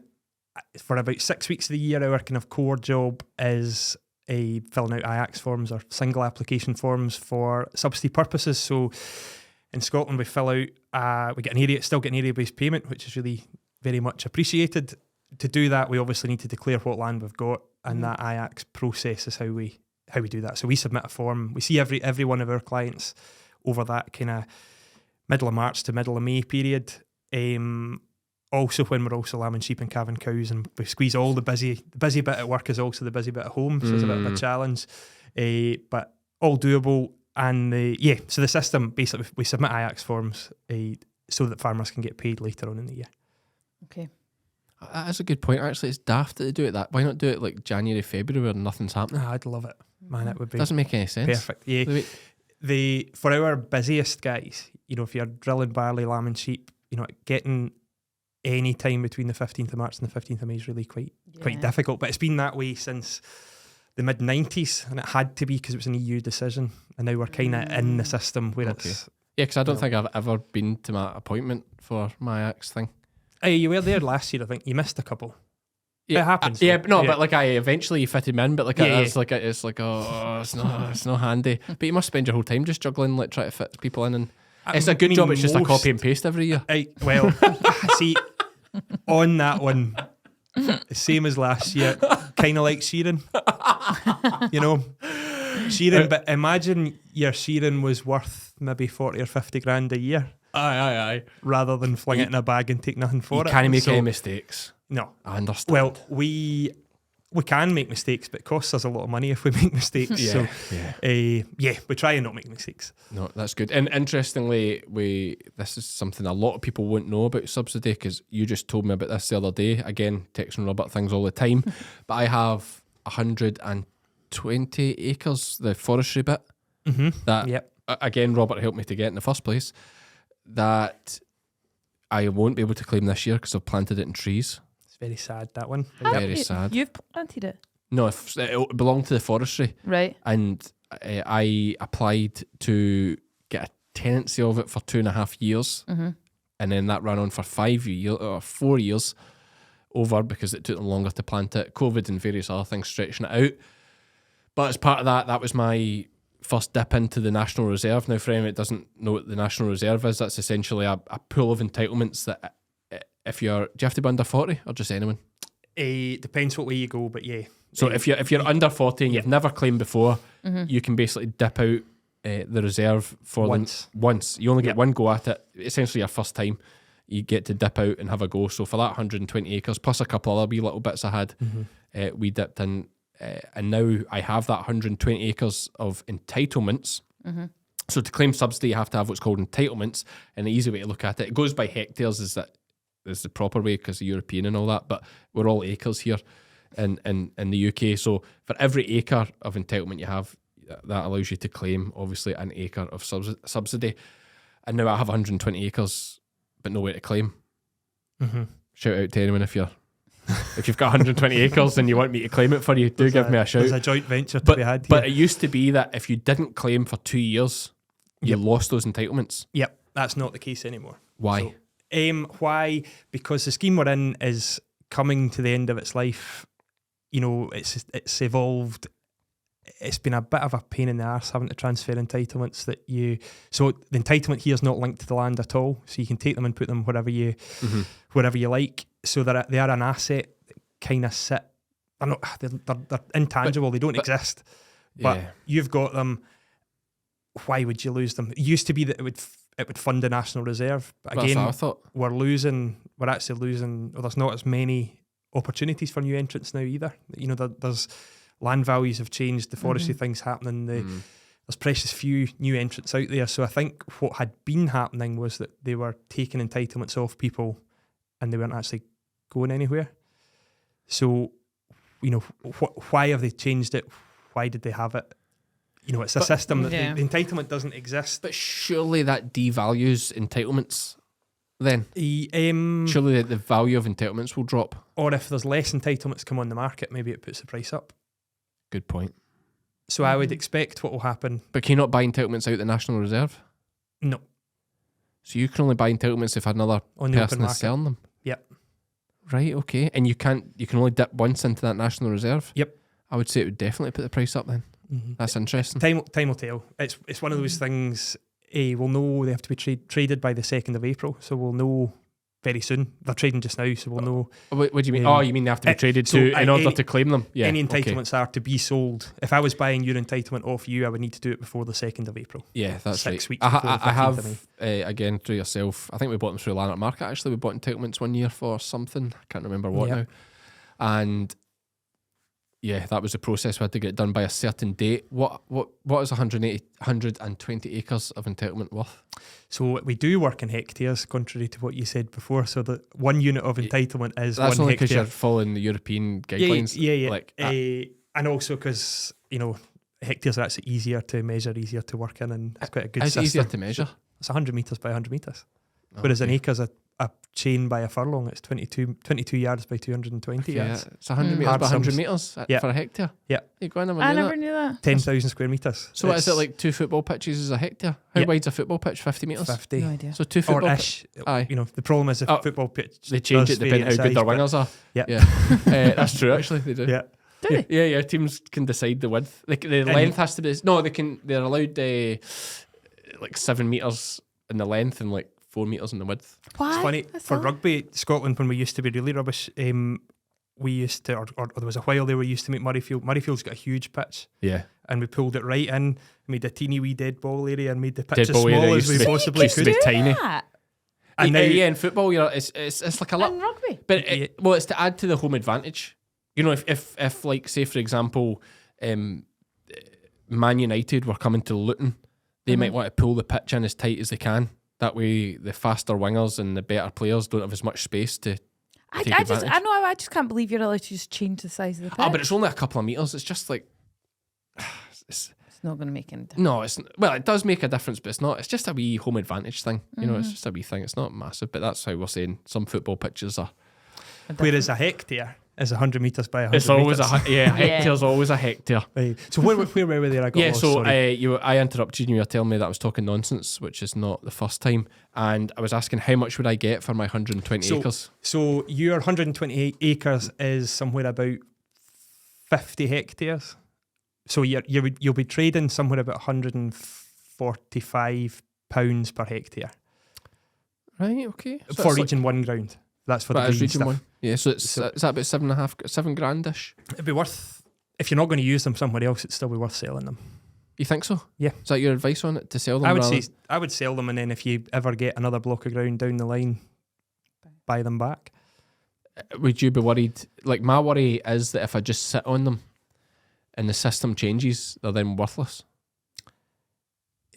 for about 6 weeks of the year, our kind of core job is filling out IAX forms or single application forms for subsidy purposes. So in Scotland, we fill out, we still get an area-based payment, which is really very much appreciated. To do that, we obviously need to declare what land we've got, and that IAX process is how we do that. So we submit a form. We see every one of our clients over that kind of middle of March to middle of May period. Also when we're also lambing sheep and calving cows, and we squeeze all the busy bit at work is also the busy bit at home, so it's a bit of a challenge, but all doable. And so the system, basically we submit IAX forms so that farmers can get paid later on in the year. Okay. That's a good point. Actually, it's daft that they do it that. Why not do it like January, February where nothing's happening? I'd love it, man. It would be Doesn't make any sense. perfect. Yeah, for our busiest guys, if you're drilling barley, lambing sheep, getting any time between the 15th of March and the 15th of May is really quite difficult. But it's been that way since the mid-90s, and it had to be because it was an EU decision, and now we're kind of in the system where it's... Yeah, because I don't think I've ever been to my appointment for my AX thing. You were there last year, I think. You missed a couple. Yeah, it happens. But like I eventually fitted me in, but like it's like it's not handy. But you must spend your whole time just juggling, like trying to fit people in, and it's a good job. It's just a copy and paste every year. Well, see, on that one, same as last year, kind of like shearing. Shearing, but imagine your shearing was worth maybe 40 or 50 grand a year. Aye. Rather than fling it in a bag and take nothing for it. You can't make any mistakes. No. I understand. Well, we can make mistakes, but it costs us a lot of money if we make mistakes. We try and not make mistakes. No, that's good. And interestingly, this is something a lot of people won't know about subsidy, because you just told me about this the other day. Again, texting Robert things all the time. But I have 120 acres, the forestry bit. That Yep. Again, Robert helped me to get in the first place. That I won't be able to claim this year because I've planted it in trees. It's very sad, that one. Very sad. You've planted it, No, it belonged to the forestry, right? and I applied to get a tenancy of it for 2.5 years, and then that ran on for 5 years or 4 years over because it took them longer to plant it. COVID and various other things stretching it out. But as part of that, that was my first dip into the National Reserve. Now, for anyone that doesn't know what the National Reserve is, that's essentially a pool of entitlements that if you're... Do you have to be under 40 or just anyone? Depends what way you go, but yeah. So if you're under 40 and you've never claimed before, you can basically dip out the reserve for once. You only get one go at it. Essentially, your first time, you get to dip out and have a go. So for that 120 acres, plus a couple other wee little bits I had, we dipped in. And now I have that 120 acres of entitlements. So to claim subsidy, you have to have what's called entitlements. And the easy way to look at it goes by hectares, is the proper way because of European and all that. But we're all acres here in the UK. So for every acre of entitlement you have, that allows you to claim, obviously, an acre of subsidy. And now I have 120 acres, but nowhere to claim. Shout out to anyone if you've got 120 acres and you want me to claim it for you, give me a shout. There's a joint venture to be had here. But it used to be that if you didn't claim for 2 years, you lost those entitlements. Yep, that's not the case anymore. Why? So, why? Because the scheme we're in is coming to the end of its life. You know, it's evolved. It's been a bit of a pain in the arse having to transfer entitlements so the entitlement here is not linked to the land at all. So you can take them and put them wherever you like. So they are an asset that kind of sit. They're intangible. They don't exist. But you've got them. Why would you lose them? It used to be that it would fund the National Reserve. But again, that's what I thought. We're actually losing. Well, there's not as many opportunities for new entrants now either. You know, there's land values have changed. The forestry things happening. There's precious few new entrants out there. So I think what had been happening was that they were taking entitlements off people, and they weren't actually going anywhere. So, you know, why have they changed it? Why did they have it? You know, it's a system that the entitlement doesn't exist. But surely that devalues entitlements then. Surely the value of entitlements will drop. Or if there's less entitlements come on the market, maybe it puts the price up. Good point. So I would expect what will happen. But can you not buy entitlements out the National Reserve? No. So you can only buy entitlements if another person is selling them? Yep. Right, okay. And you can only dip once into that National Reserve? Yep. I would say it would definitely put the price up then. That's interesting. Time will tell. It's one of those things. We'll know they have to be traded by the 2nd of April, so we'll know very soon. They're trading just now, so we'll know. What do you mean? You mean they have to be traded in order to claim them? Yeah. Any entitlements are to be sold. If I was buying your entitlement off you, I would need to do it before the 2nd of April. Yeah, that's 6 right. weeks before the 15th I have, of May. again, through yourself, I think we bought them through Lanark Market, actually. We bought entitlements one year for something. I can't remember what now. And yeah, that was the process. We had to get it done by a certain date. What is 120 acres of entitlement worth? So we do work in hectares, contrary to what you said before. So the 1 unit of entitlement is that's 1 only hectare. because you're following the European guidelines. And also because, you know, hectares are actually easier to measure, easier to work in, and it's quite a good It's system. easier to measure. It's 100 metres by 100 metres. Whereas an acre is a chain by a furlong. It's 22 yards by 220 yards. It's 100 metres by 100 metres for a hectare. Yeah. You go in I never knew that. 10,000 square metres. So what is it, like 2 football pitches is a hectare? How wide's a football pitch? 50 metres? 50. No idea. So 2 football Or-ish. Aye. You know, the problem is a football pitch. They change does it depending vary how in good their size, wingers are. Yeah. That's true, actually. They do. Yeah. Do they? Yeah. Teams can decide the width. The length has to be. No, they're allowed like 7 metres in the length and like 4 metres in the width. Why? It's funny, for rugby, Scotland, when we used to be really rubbish, we used to, or there was a while there we used to make Murrayfield. Murrayfield's got a huge pitch. Yeah. And we pulled it right in, made a teeny wee dead ball area and made the pitch Dead as ball small area as we used to be- possibly used to be could. tiny. And now, In football, it's like a lot. And rugby. But it's to add to the home advantage. You know, if like, say for example, Man United were coming to Luton, they might want to pull the pitch in as tight as they can. That way, the faster wingers and the better players don't have as much space to take advantage. I just can't believe you're allowed to just change the size of the pitch. But it's only a couple of metres. It's just like It's not going to make any difference. No, it does make a difference, but it's just a wee home advantage thing. You know, it's just a wee thing. It's not massive, but that's how we're saying some football pitches are. Whereas a hectare is 100 metres by 100 It's always metres. a hectare's always a hectare. Right. So where were we there? I got Yeah, lost, so sorry. I interrupted you. You were telling me that I was talking nonsense, which is not the first time. And I was asking how much would I get for my 120 acres? So your 128 acres is somewhere about 50 hectares. So you'll be trading somewhere about £145 per hectare Right, okay. So for it's region 1 ground. That's for the that is green region stuff. 1. Yeah, so it's is that about $7 grand-ish? It'd be worth, if you're not going to use them somewhere else, it'd still be worth selling them. You think so? Yeah. Is that your advice on it, to sell them? I would rather- say I would sell them, and then if you ever get another block of ground down the line, buy them back. Would you be worried? Like, my worry is that if I just sit on them and the system changes, they're then worthless.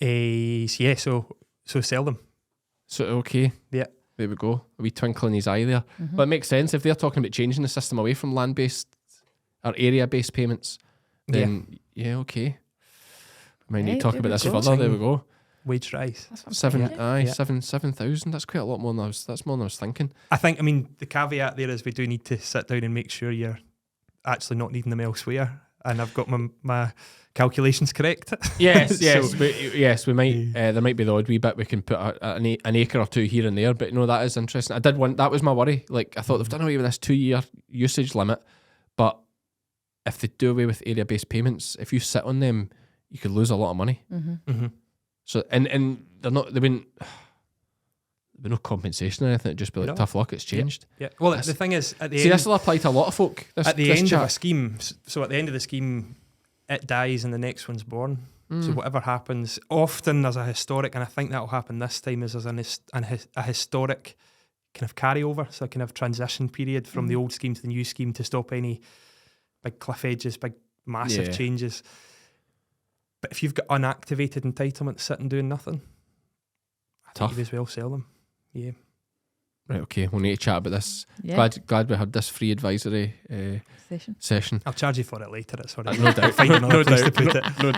Yeah, so sell them. So, okay. Yeah. There we go. A wee twinkle in his eye there. But it makes sense if they're talking about changing the system away from land-based or area-based payments. Then, yeah okay. We might need to talk about this further. There we go. Wage rise. 7,000. That's quite a lot more than that's more than I was thinking. I think, the caveat there is we do need to sit down and make sure you're actually not needing them elsewhere. And I've got my calculations correct. Yes, So- we might. There might be the odd wee bit we can put an acre or two here and there, but no, that is interesting. That was my worry. Like, I thought they've done away with this 2-year usage limit, but if they do away with area-based payments, if you sit on them, you could lose a lot of money. Mm-hmm. So and there wouldn't be no compensation or anything. It'd just be like, No. tough luck, it's changed. Yeah. Well, the thing is, at the See, end, this will apply to a lot of folk. at the end of a scheme, so at the end of the scheme, it dies and the next one's born. So whatever happens, often there's a historic, and I think that will happen this time, is there's a historic kind of carryover, so a kind of transition period from the old scheme to the new scheme to stop any big cliff edges, big massive Yeah. changes. But if you've got unactivated entitlements sitting doing nothing, I think Tough. you may as well sell them. Yeah. Right, okay, we'll need to chat about this. Yeah. Glad we had this free advisory session. I'll charge you for it later. It's all right. No doubt. Find another No place doubt. to put it. No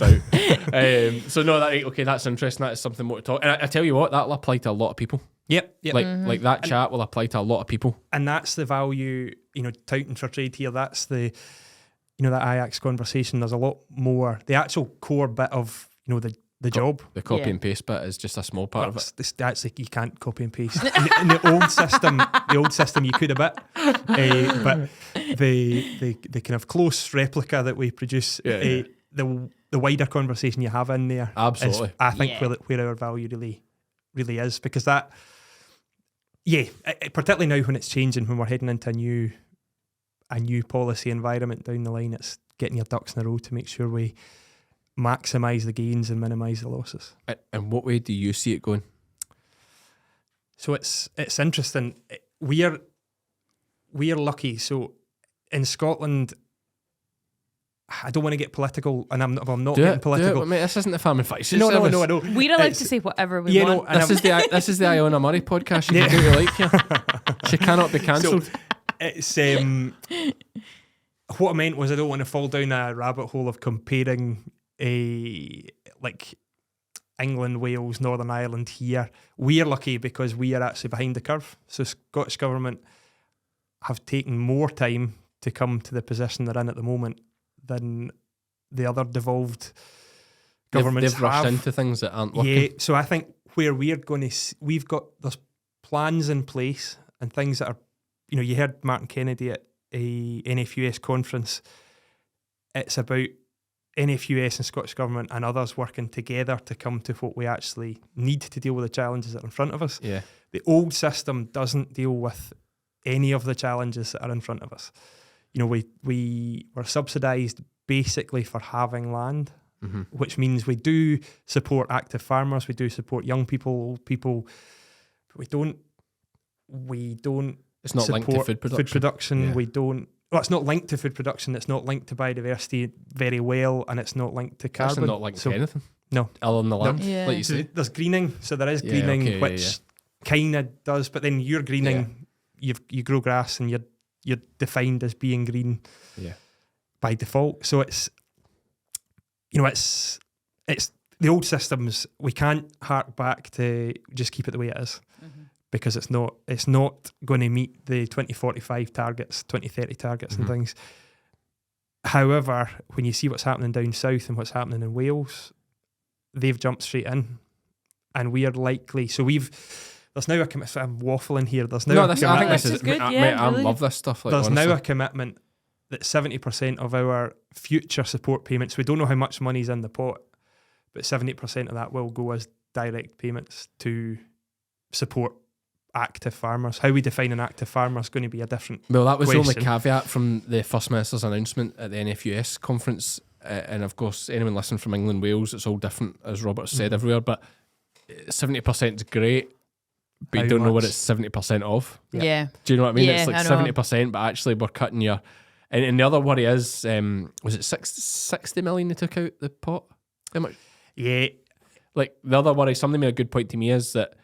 doubt. So no, that's interesting. That is something more to talk. And I tell you what, that'll apply to a lot of people. Yep. Like that chat will apply to a lot of people. And that's the value, touting for trade here. That's the, that Ajax conversation. There's a lot more. The actual core bit of, the job. The copy Yeah. and paste bit is just a small part of it. That's like you can't copy and paste. in the old system, you could a bit, but the kind of close replica that we produce, the wider conversation you have in there, Absolutely. is, I think, Yeah. where our value really is, because that, particularly now when it's changing, when we're heading into a new policy environment down the line, it's getting your ducks in a row to make sure we maximise the gains and minimise the losses. And what way do you see it going? So it's interesting. We're lucky. So in Scotland, I don't want to get political, and I'm not getting political. Do it, mate. This isn't the Farm Advice No, I Service. know. We're allowed to say whatever we Yeah, want. no, and This is the Iona Murray podcast. You can do what you like here. She cannot be cancelled. So it's what I meant was I don't want to fall down a rabbit hole of comparing like England, Wales, Northern Ireland here. We're lucky because we are actually behind the curve. So Scottish Government have taken more time to come to the position they're in at the moment than the other devolved governments They've rushed have. into things that aren't working. Yeah, so I think where we're going to, there's plans in place and things that are, you heard Martin Kennedy at a NFUS conference. It's about NFUS and Scottish Government and others working together to come to what we actually need to deal with the challenges that are in front of us. Yeah. The old system doesn't deal with any of the challenges that are in front of us. We were subsidised basically for having land, which means we do support active farmers, we do support young people, old people, but we don't It's not linked to support food production. Yeah. We don't. Well, it's not linked to food production. It's not linked to biodiversity very well, and it's not linked to It's carbon. actually not linked to anything. No. Other than the land, Yeah. like you So say. there's greening, so there is Yeah, greening, okay, which kind of does. But then you're greening, you grow grass, and you're defined as being green Yeah. by default. So it's it's the old systems. We can't hark back to just keep it the way it is, because it's not going to meet the 2045 targets, 2030 targets and things. However, when you see what's happening down south and what's happening in Wales, they've jumped straight in, and we are likely. So there's now I'm waffling here. There's now I think this is good. I love this stuff. Like, there's honestly. now a commitment that 70% of our future support payments, we don't know how much money's in the pot, but 70% of that will go as direct payments to support active farmers. How we define an active farmer is going to be a different Well, that was question. the only caveat from the First Minister's announcement at the NFUS conference. And of course, anyone listening from England, Wales, it's all different, as Robert said, everywhere. But 70% is great, but you don't know what it's 70% of. Yeah. Do you know what I mean? Yeah, It's like 70%, but actually we're cutting your... And the other worry is, was it 60 million they took out the pot? How much? Yeah. Like, the other worry, somebody made a good point to me, is that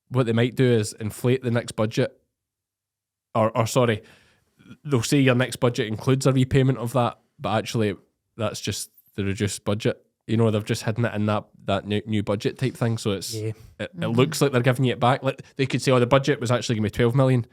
what they might do is inflate the next budget, or sorry, they'll say your next budget includes a repayment of that, but actually that's just the reduced budget. You know, they've just hidden it in that new budget type thing, so it looks like they're giving you it back. Like, they could say, oh, the budget was actually going to be 12 million,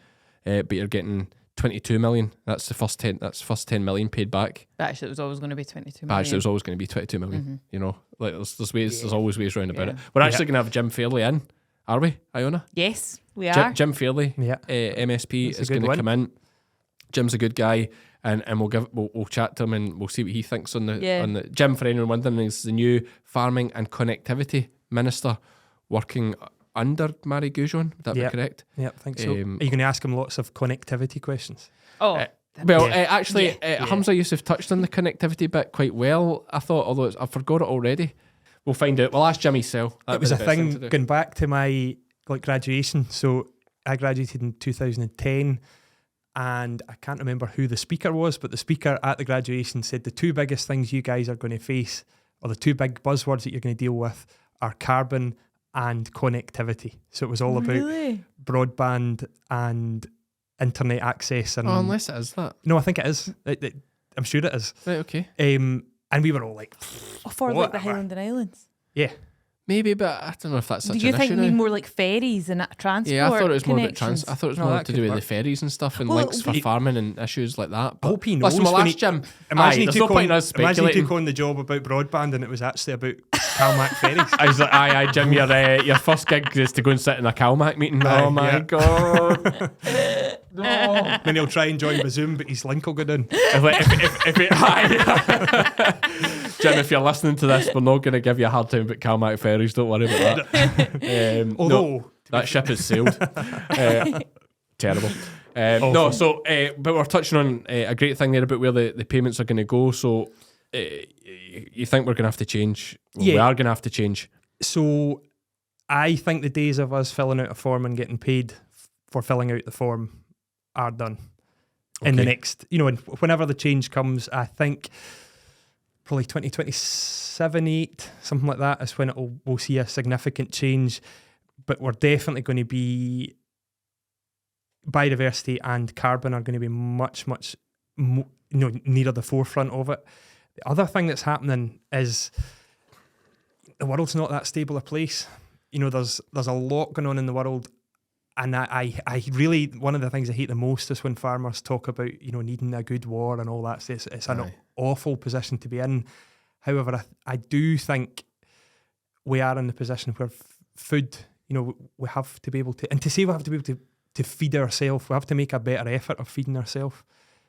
but you're getting 22 million. That's the first 10 million paid back. But actually, it was always going to be 22 million. But actually, it was always going to be 22 million. You know, like there's always ways around about it. We're actually going to have Jim Fairley in, are we, Iona? Yes, we are. Jim Fairley, MSP, is going to come in. Jim's a good guy, and we'll chat to him and we'll see what he thinks on the Jim, for anyone wondering, is the new Farming and Connectivity Minister working under Mary Goujon. Would that be correct? Yeah, I think so. Are you going to ask him lots of connectivity questions? Actually, Hamza Yusuf touched on the connectivity bit quite well, I thought, although I forgot it already. We'll find out. We'll ask Jimmy Sell. It was a thing going back to my graduation. So I graduated in 2010, and I can't remember who the speaker was, but the speaker at the graduation said the two biggest things you guys are going to face, or the two big buzzwords that you're going to deal with, are carbon and connectivity. So it was all about broadband and internet access. And unless it is that. No, I think it is. I'm sure it is. Right, okay. And we were all like, for like the Highland and Islands. Yeah. Maybe, but I don't know if that's such an issue. Do you think you need more like ferries and transport? Yeah, I thought it was more about connections? I thought it was more to do with the ferries and stuff, and links for farming and issues like that. I hope he knows. Listen, we'll ask Jim. Imagine he Imagine took on the job about broadband and it was actually about Calmac ferries. I was like, aye, Jim, your first gig is to go and sit in a Calmac meeting. Oh my God. No. Then he'll try and join the Zoom, but his link will go down. Jim, if you're listening to this, we're not going to give you a hard time about Calmac ferries. Don't worry about that. Although that ship has sailed. Terrible. But we're touching on a great thing there about where the payments are going to go. So you think we're going to have to change? Well, we are going to have to change. So I think the days of us filling out a form and getting paid for filling out the form are done. In the next, whenever the change comes, I think probably 2027, 8, something like that is when we'll see a significant change. But we're definitely going to be, biodiversity and carbon are going to be much nearer the forefront of it. The other thing that's happening is the world's not that stable a place. There's a lot going on in the world. And I really, one of the things I hate the most is when farmers talk about, needing a good war and all that. It's an awful position to be in. However, I do think we are in the position where food, we have to be able to, and to say we have to be able to feed ourselves, we have to make a better effort of feeding ourselves.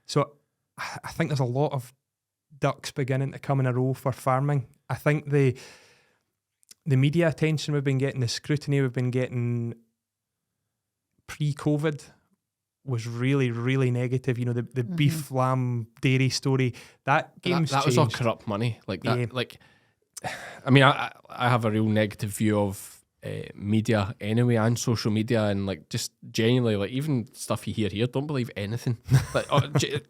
So I think there's a lot of ducks beginning to come in a row for farming. I think the media attention we've been getting, the scrutiny we've been getting pre-COVID was really, really negative. The beef, lamb, dairy story, that was all corrupt money. Like that. Yeah. Like, I mean, I have a real negative view of media anyway, and social media, and like just genuinely, like even stuff you hear here, don't believe anything. Like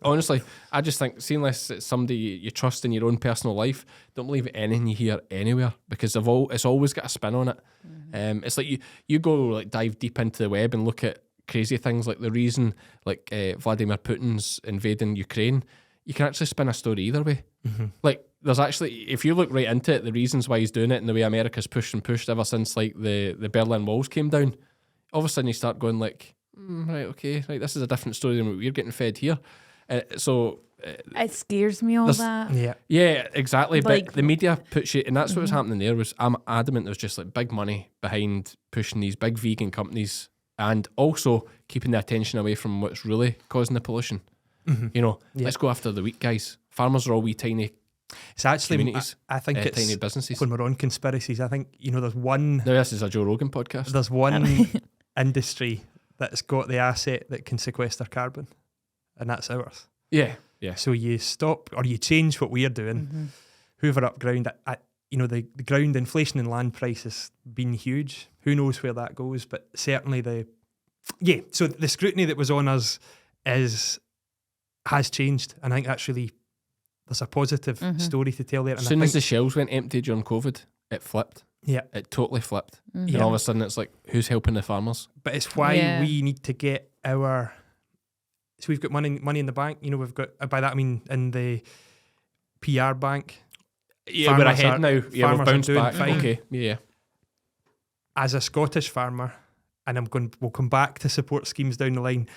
honestly, I just think, see, unless it's somebody you trust in your own personal life, don't believe anything you hear anywhere, because it's always got a spin on it. It's like you go like dive deep into the web and look at crazy things like the reason Vladimir Putin's invading Ukraine. You can actually spin a story either way. Like there's actually, if you look right into it, the reasons why he's doing it and the way America's pushed and pushed ever since like the Berlin Walls came down, all of a sudden you start going like, right, okay, right, this is a different story than what we're getting fed here. It scares me all that. Yeah, exactly. Like, but the media puts you, and that's what was happening there. Was I'm adamant there was just like big money behind pushing these big vegan companies, and also keeping the attention away from what's really causing the pollution. You know, let's go after the weak guys. Farmers are all wee tiny. It's actually, communities, I think it's tiny businesses. When we're on conspiracies, I think, you know, there's one. Now this is a Joe Rogan podcast. There's one industry that's got the asset that can sequester carbon, and that's ours. Yeah. So you stop or you change what we're doing, hoover up ground. You know, the ground inflation in land price has been huge. Who knows where that goes? But certainly so the scrutiny that was on us has changed, and I think that's really, there's a positive story to tell there. As soon as the shelves went empty during COVID, it flipped. Yeah, it totally flipped. And all of a sudden, it's like, who's helping the farmers? But it's why we need to get our. So we've got money in the bank. You know, we've got, by that I mean in the PR bank. Yeah, we're ahead now. Yeah, we've bounced back. Fine. Okay, yeah. As a Scottish farmer, and we'll come back to support schemes down the line.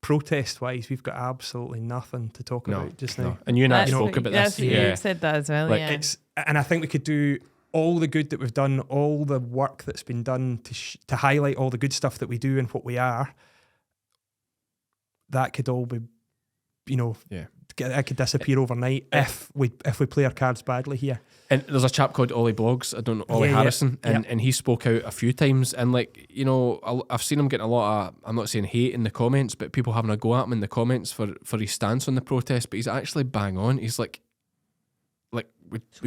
Protest-wise, we've got absolutely nothing to talk about just now. And you and I spoke about this. You said that as well. Like, and I think we could do all the good that we've done, all the work that's been done to highlight all the good stuff that we do and what we are. That could all be, you know, it could disappear overnight if we play our cards badly here. And there's a chap called Ollie Blogs, I don't know, Ollie Harrison, and he spoke out a few times, and like, you know, I've seen him getting a lot of, I'm not saying hate in the comments, but people having a go at him in the comments for his stance on the protest, but he's actually bang on. He's like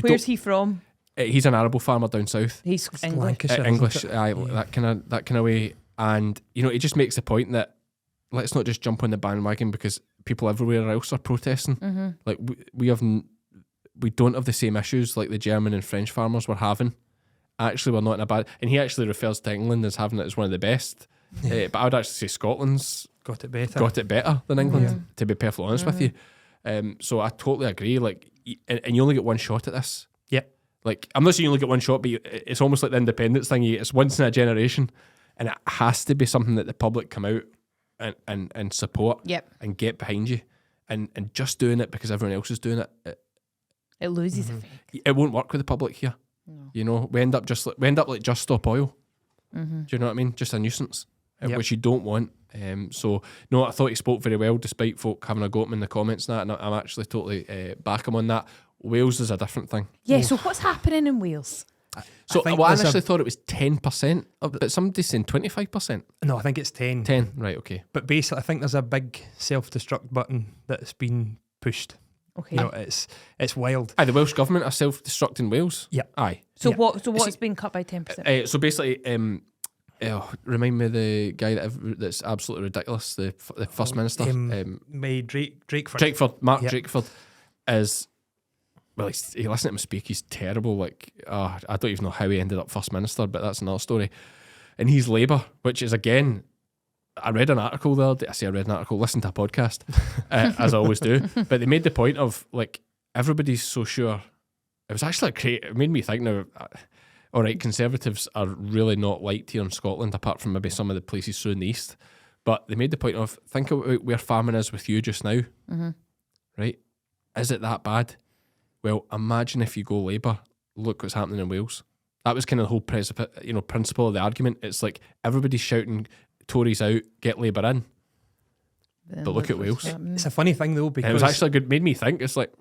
where's he from? He's an arable farmer down south. He's English. Lancashire, English, that kind of way, and you know, he just makes the point that let's not just jump on the bandwagon because people everywhere else are protesting. Like we don't have the same issues like the German and French farmers were having. Actually, we're not in a bad. And he actually refers to England as having it as one of the best. But I would actually say Scotland's got it better than England. To be perfectly honest with you, so I totally agree. Like, and you only get one shot at this. Yeah. Like, I'm not saying you only get one shot, but it's almost like the independence thing. It's once in a generation, and it has to be something that the public come out and support and get behind you, and just doing it because everyone else is doing it, it loses effect. It won't work with the public here. No. You know, we end up like Just Stop Oil. Do you know what I mean? Just a nuisance, which you don't want. So no, I thought he spoke very well, despite folk having a go at him in the comments and that, and I'm actually totally back him on that. Wales is a different thing. Yeah. So what's happening in Wales? So I actually thought it was 10%, but somebody's saying 25%. No, I think it's 10. 10, right, okay. But basically, I think there's a big self-destruct button that's been pushed. Okay. You know, it's wild. Aye, the Welsh government are self-destructing Wales. Yeah. Aye. So what's been cut by 10%? So basically, remind me of the guy that's absolutely ridiculous. The First Minister. Drakeford. Mark Drakeford is. Well, you listen to him speak, he's terrible. Like, I don't even know how he ended up First Minister, but that's another story. And he's Labour, which is, again, I read an article the other day. I say I read an article, listen to a podcast, as I always do. But they made the point of, like, everybody's so sure. It was actually great. It made me think now, all right, Conservatives are really not liked here in Scotland, apart from maybe some of the places through in the east. But they made the point of, think about where farming is with you just now. Right? Is it that bad? Well, imagine if you go Labour, look what's happening in Wales. That was kind of the whole principle of the argument. It's like everybody's shouting Tories out, get Labour in. But look at Wales. It's a funny thing though, because it was actually good. Made me think. It's like,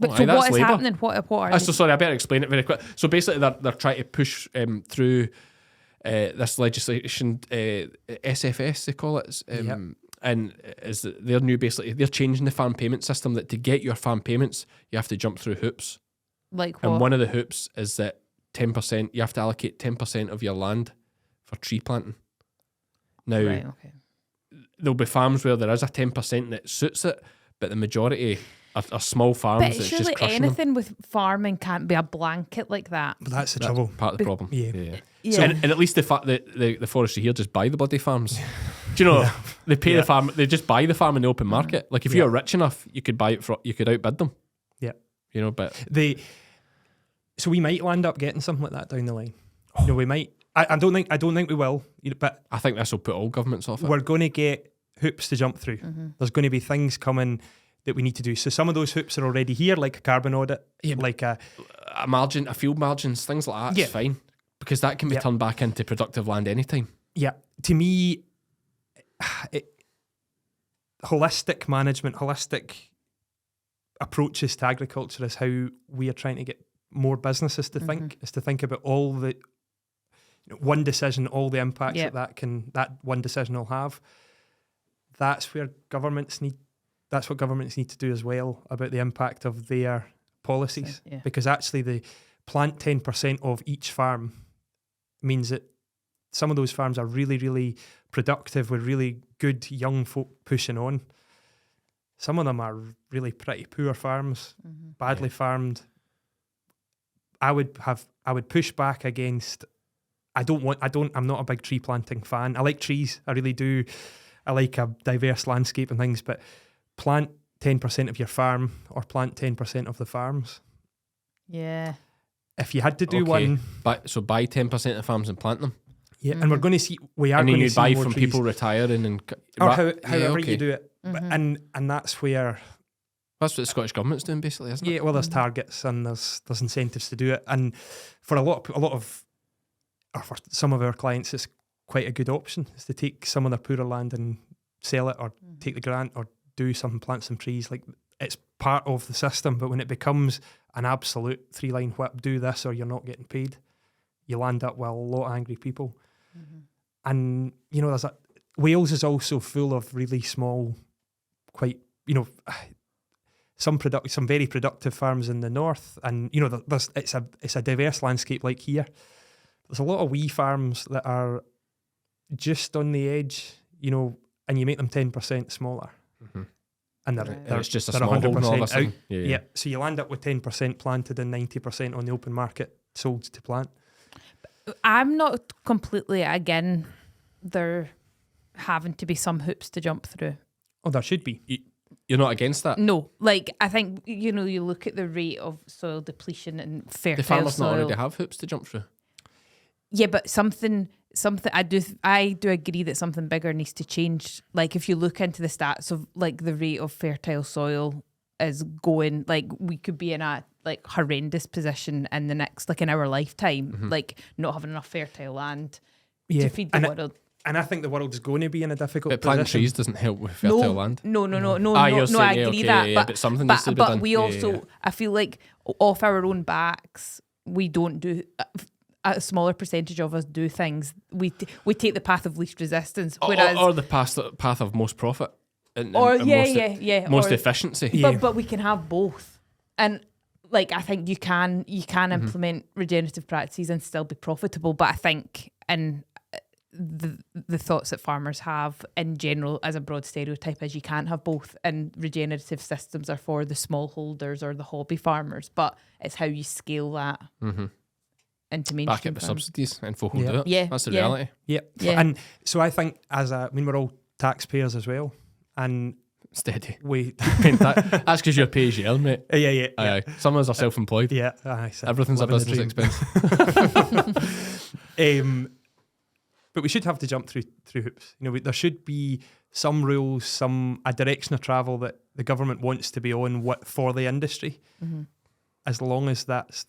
so what is happening? What are so sorry, I better explain it very quick. So basically, they're trying to push through this legislation, SFS they call it, and is they're new. Basically, they're changing the farm payment system. That to get your farm payments, you have to jump through hoops. Like what? And one of the hoops is that 10%. You have to allocate 10% of your land for tree planting. Now, there'll be farms where there is a 10% that suits it, but the majority are small farms. But surely just anything with farming can't be a blanket like that. But that's the trouble. Part of the problem. Yeah. So, and at least the fact that the forestry here just buy the bloody farms. Do you know they pay the farm? They just buy the farm in the open market. Like if you're rich enough, you could buy it you could outbid them. Yeah. you know, but So we might land up getting something like that down the line. You know, we might. I don't think we will. You know, but I think this will put all governments off it. we're going to get hoops to jump through. There's going to be things coming that we need to do. So some of those hoops are already here, like a carbon audit, like a margin, a field margins, things like that. It's fine because that can be turned back into productive land anytime. Yeah, to me, holistic management, holistic approaches to agriculture is how we are trying to get more businesses to think. Is to think about all the one decision, all the impacts that one decision will have. That's where governments need. That's what governments need to do as well about the impact of their policies. Because actually, the plant 10% of each farm means that some of those farms are really, really productive with really good young folk pushing on. Some of them are really pretty poor farms, badly farmed. I would push back against. I'm not a big tree planting fan. I like trees, I really do. I like a diverse landscape and things, but plant 10% of your farm or plant 10% of the farms. Yeah. If you had to do one, buy 10% of farms and plant them. Yeah, and we're going to see. We are and going then to you see buy more from trees. people retiring and or however you do it. And that's where. That's what the Scottish government's doing, basically, isn't it? Yeah, well, there's targets and there's incentives to do it, and for a lot of, or for some of our clients, it's quite a good option is to take some of their poorer land and sell it, or take the grant, or do something, plant some trees. Like, it's part of the system, but when it becomes an absolute 3-line whip, do this or you're not getting paid, you land up with a lot of angry people. And you know, Wales is also full of really small, quite, you know, some very productive farms in the north, and you know, it's a diverse landscape like here. There's a lot of wee farms that are just on the edge, you know, and you make them 10% smaller, and they're it's just a they're small holding all of a 100% sudden. out. Yeah. So you land up with 10% planted and 90% on the open market sold to plant. I'm not completely again. There having to be some hoops to jump through. Oh, there should be. You're not against that? No, like I think, you know, you look at the rate of soil depletion and fertile The farmers soil. not already have hoops to jump through? Yeah, but something I do agree that something bigger needs to change. Like if you look into the stats of like the rate of fertile soil is going, like we could be in a like horrendous position in the next, like in our lifetime, like not having enough fertile land to feed the world. And I think the world is going to be in a difficult But planting position. trees doesn't help with fertile land. No, you're saying, I agree that. but something needs to be done. We also, I feel like off our own backs, we don't do, a smaller percentage of us do things. We take the path of least resistance. Whereas, or the path of most profit. And most efficiency. But we can have both. And like, I think you can implement regenerative practices and still be profitable. But I think the thoughts that farmers have in general as a broad stereotype is you can't have both, and regenerative systems are for the smallholders or the hobby farmers, but it's how you scale that into mainstream back at the farms. subsidies and folk will do it. Yeah, That's the yeah. reality. Yeah. And so I think we're all taxpayers as well, and Steady. that's because you're pay as you earn, mate. yeah. Aye. Some of us are self-employed. Yeah, Everything's a living the business dream. expense. But we should have to jump through hoops. You know, there should be some rules, a direction of travel that the government wants to be on for the industry, as long as that's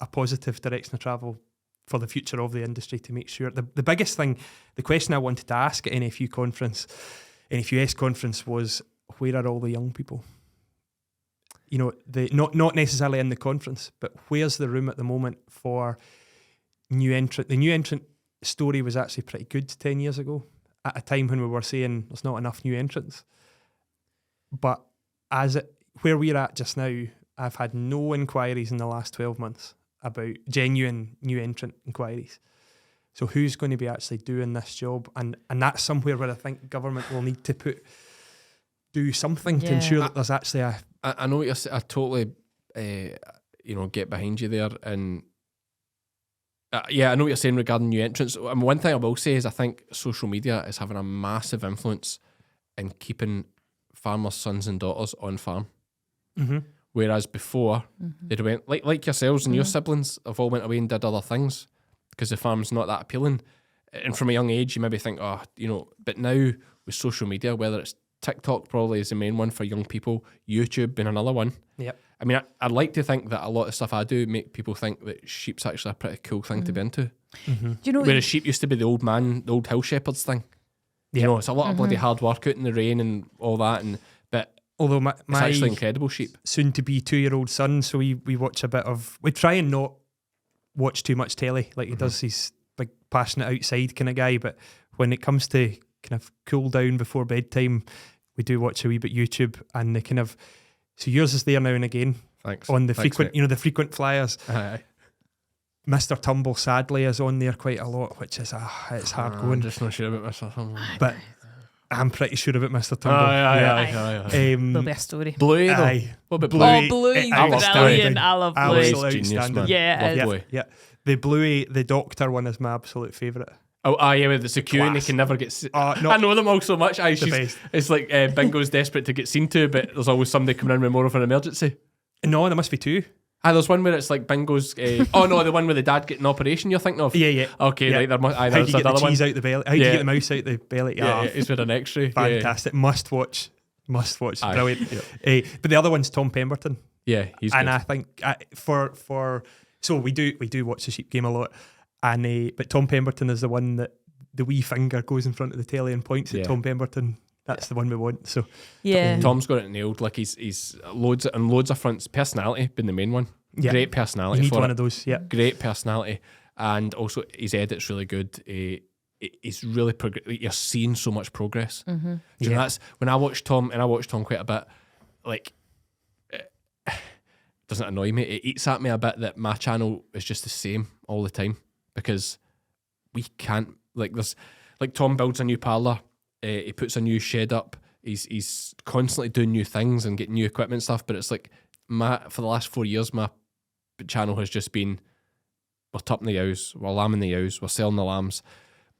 a positive direction of travel for the future of the industry, to make sure. The biggest thing, the question I wanted to ask at NFUS conference was, where are all the young people? You know, not necessarily in the conference, but where's the room at the moment for new entrant? The new entrant story was actually pretty good 10 years ago, at a time when we were saying there's not enough new entrants. But where we're at just now, I've had no inquiries in the last 12 months about genuine new entrant inquiries. So who's going to be actually doing this job? And that's somewhere where I think government will need to do something to ensure that there's actually I know what you're saying. I totally, get behind you there. And I know what you're saying regarding new entrants. One thing I will say is I think social media is having a massive influence in keeping farmers' sons and daughters on farm. Whereas before, they'd went, like yourselves and your siblings have all went away and did other things because the farm's not that appealing. And from a young age, you maybe think, but now with social media, whether it's TikTok probably is the main one for young people, YouTube being another one. Yep. I mean, I'd like to think that a lot of stuff I do make people think that sheep's actually a pretty cool thing to be into. Do you know? Whereas sheep used to be the old hill shepherds thing. You know, it's a lot of bloody hard work out in the rain and all that. But although my it's actually incredible sheep. Soon to be 2-year-old son, so we watch a bit of. We try and not watch too much telly like he does. He's big passionate outside kind of guy, but when it comes to kind of cool down before bedtime, we do watch a wee bit YouTube, and the kind of. So yours is there now and again. Thanks. On the Thanks, frequent, mate. the frequent flyers. Aye. Mr. Tumble sadly is on there quite a lot, which is it's hard I'm going. just not sure about Mr. Tumble. But I'm pretty sure about Mr. Tumble. Aye. There'll be a story. Bluey though. Aye. What about Bluey? Bluey's I love brilliant. I love Bluey. Absolute Genius, outstanding. man. Yeah, Love it is. Bluey. Yeah. The Bluey, the Doctor one is my absolute favourite. With the queue and they Class. can never get. No, I know them all so much. best. It's like Bingo's desperate to get seen to, but there's always somebody coming in with more of an emergency. No, there must be two. There's one where it's like Bingo's. The one where the dad getting an operation. You're thinking of? Yeah. Okay, Yeah. right. There must. How do you There's get the another cheese one. out the belly? How do you Yeah. get the mouse out the belly? Yeah, it's with an X-ray. Fantastic. Must watch. Aye. Brilliant. Yeah. But the other one's Tom Pemberton. Yeah, he's And good. I think so we do watch the sheep game a lot, and but Tom Pemberton is the one that the wee finger goes in front of the telly and points at Yeah. Tom Pemberton. That's the one we want. So Yeah. Tom's got it nailed. Like he's loads of fronts. Personality being the main one. yeah, Great personality. you need for one it. of those. Yeah, Great personality, and also his edit's really good. He's really you're seeing so much progress. Do you know, that's when I watch Tom, and I watch Tom quite a bit. Like, it doesn't annoy me. It eats at me a bit that my channel is just the same all the time because we can't there's Tom builds a new parlour. He puts a new shed up. He's constantly doing new things and getting new equipment and stuff. But it's like for the last 4 years, my channel has just been we're tupping the ewes, we're lambing the ewes, we're selling the lambs.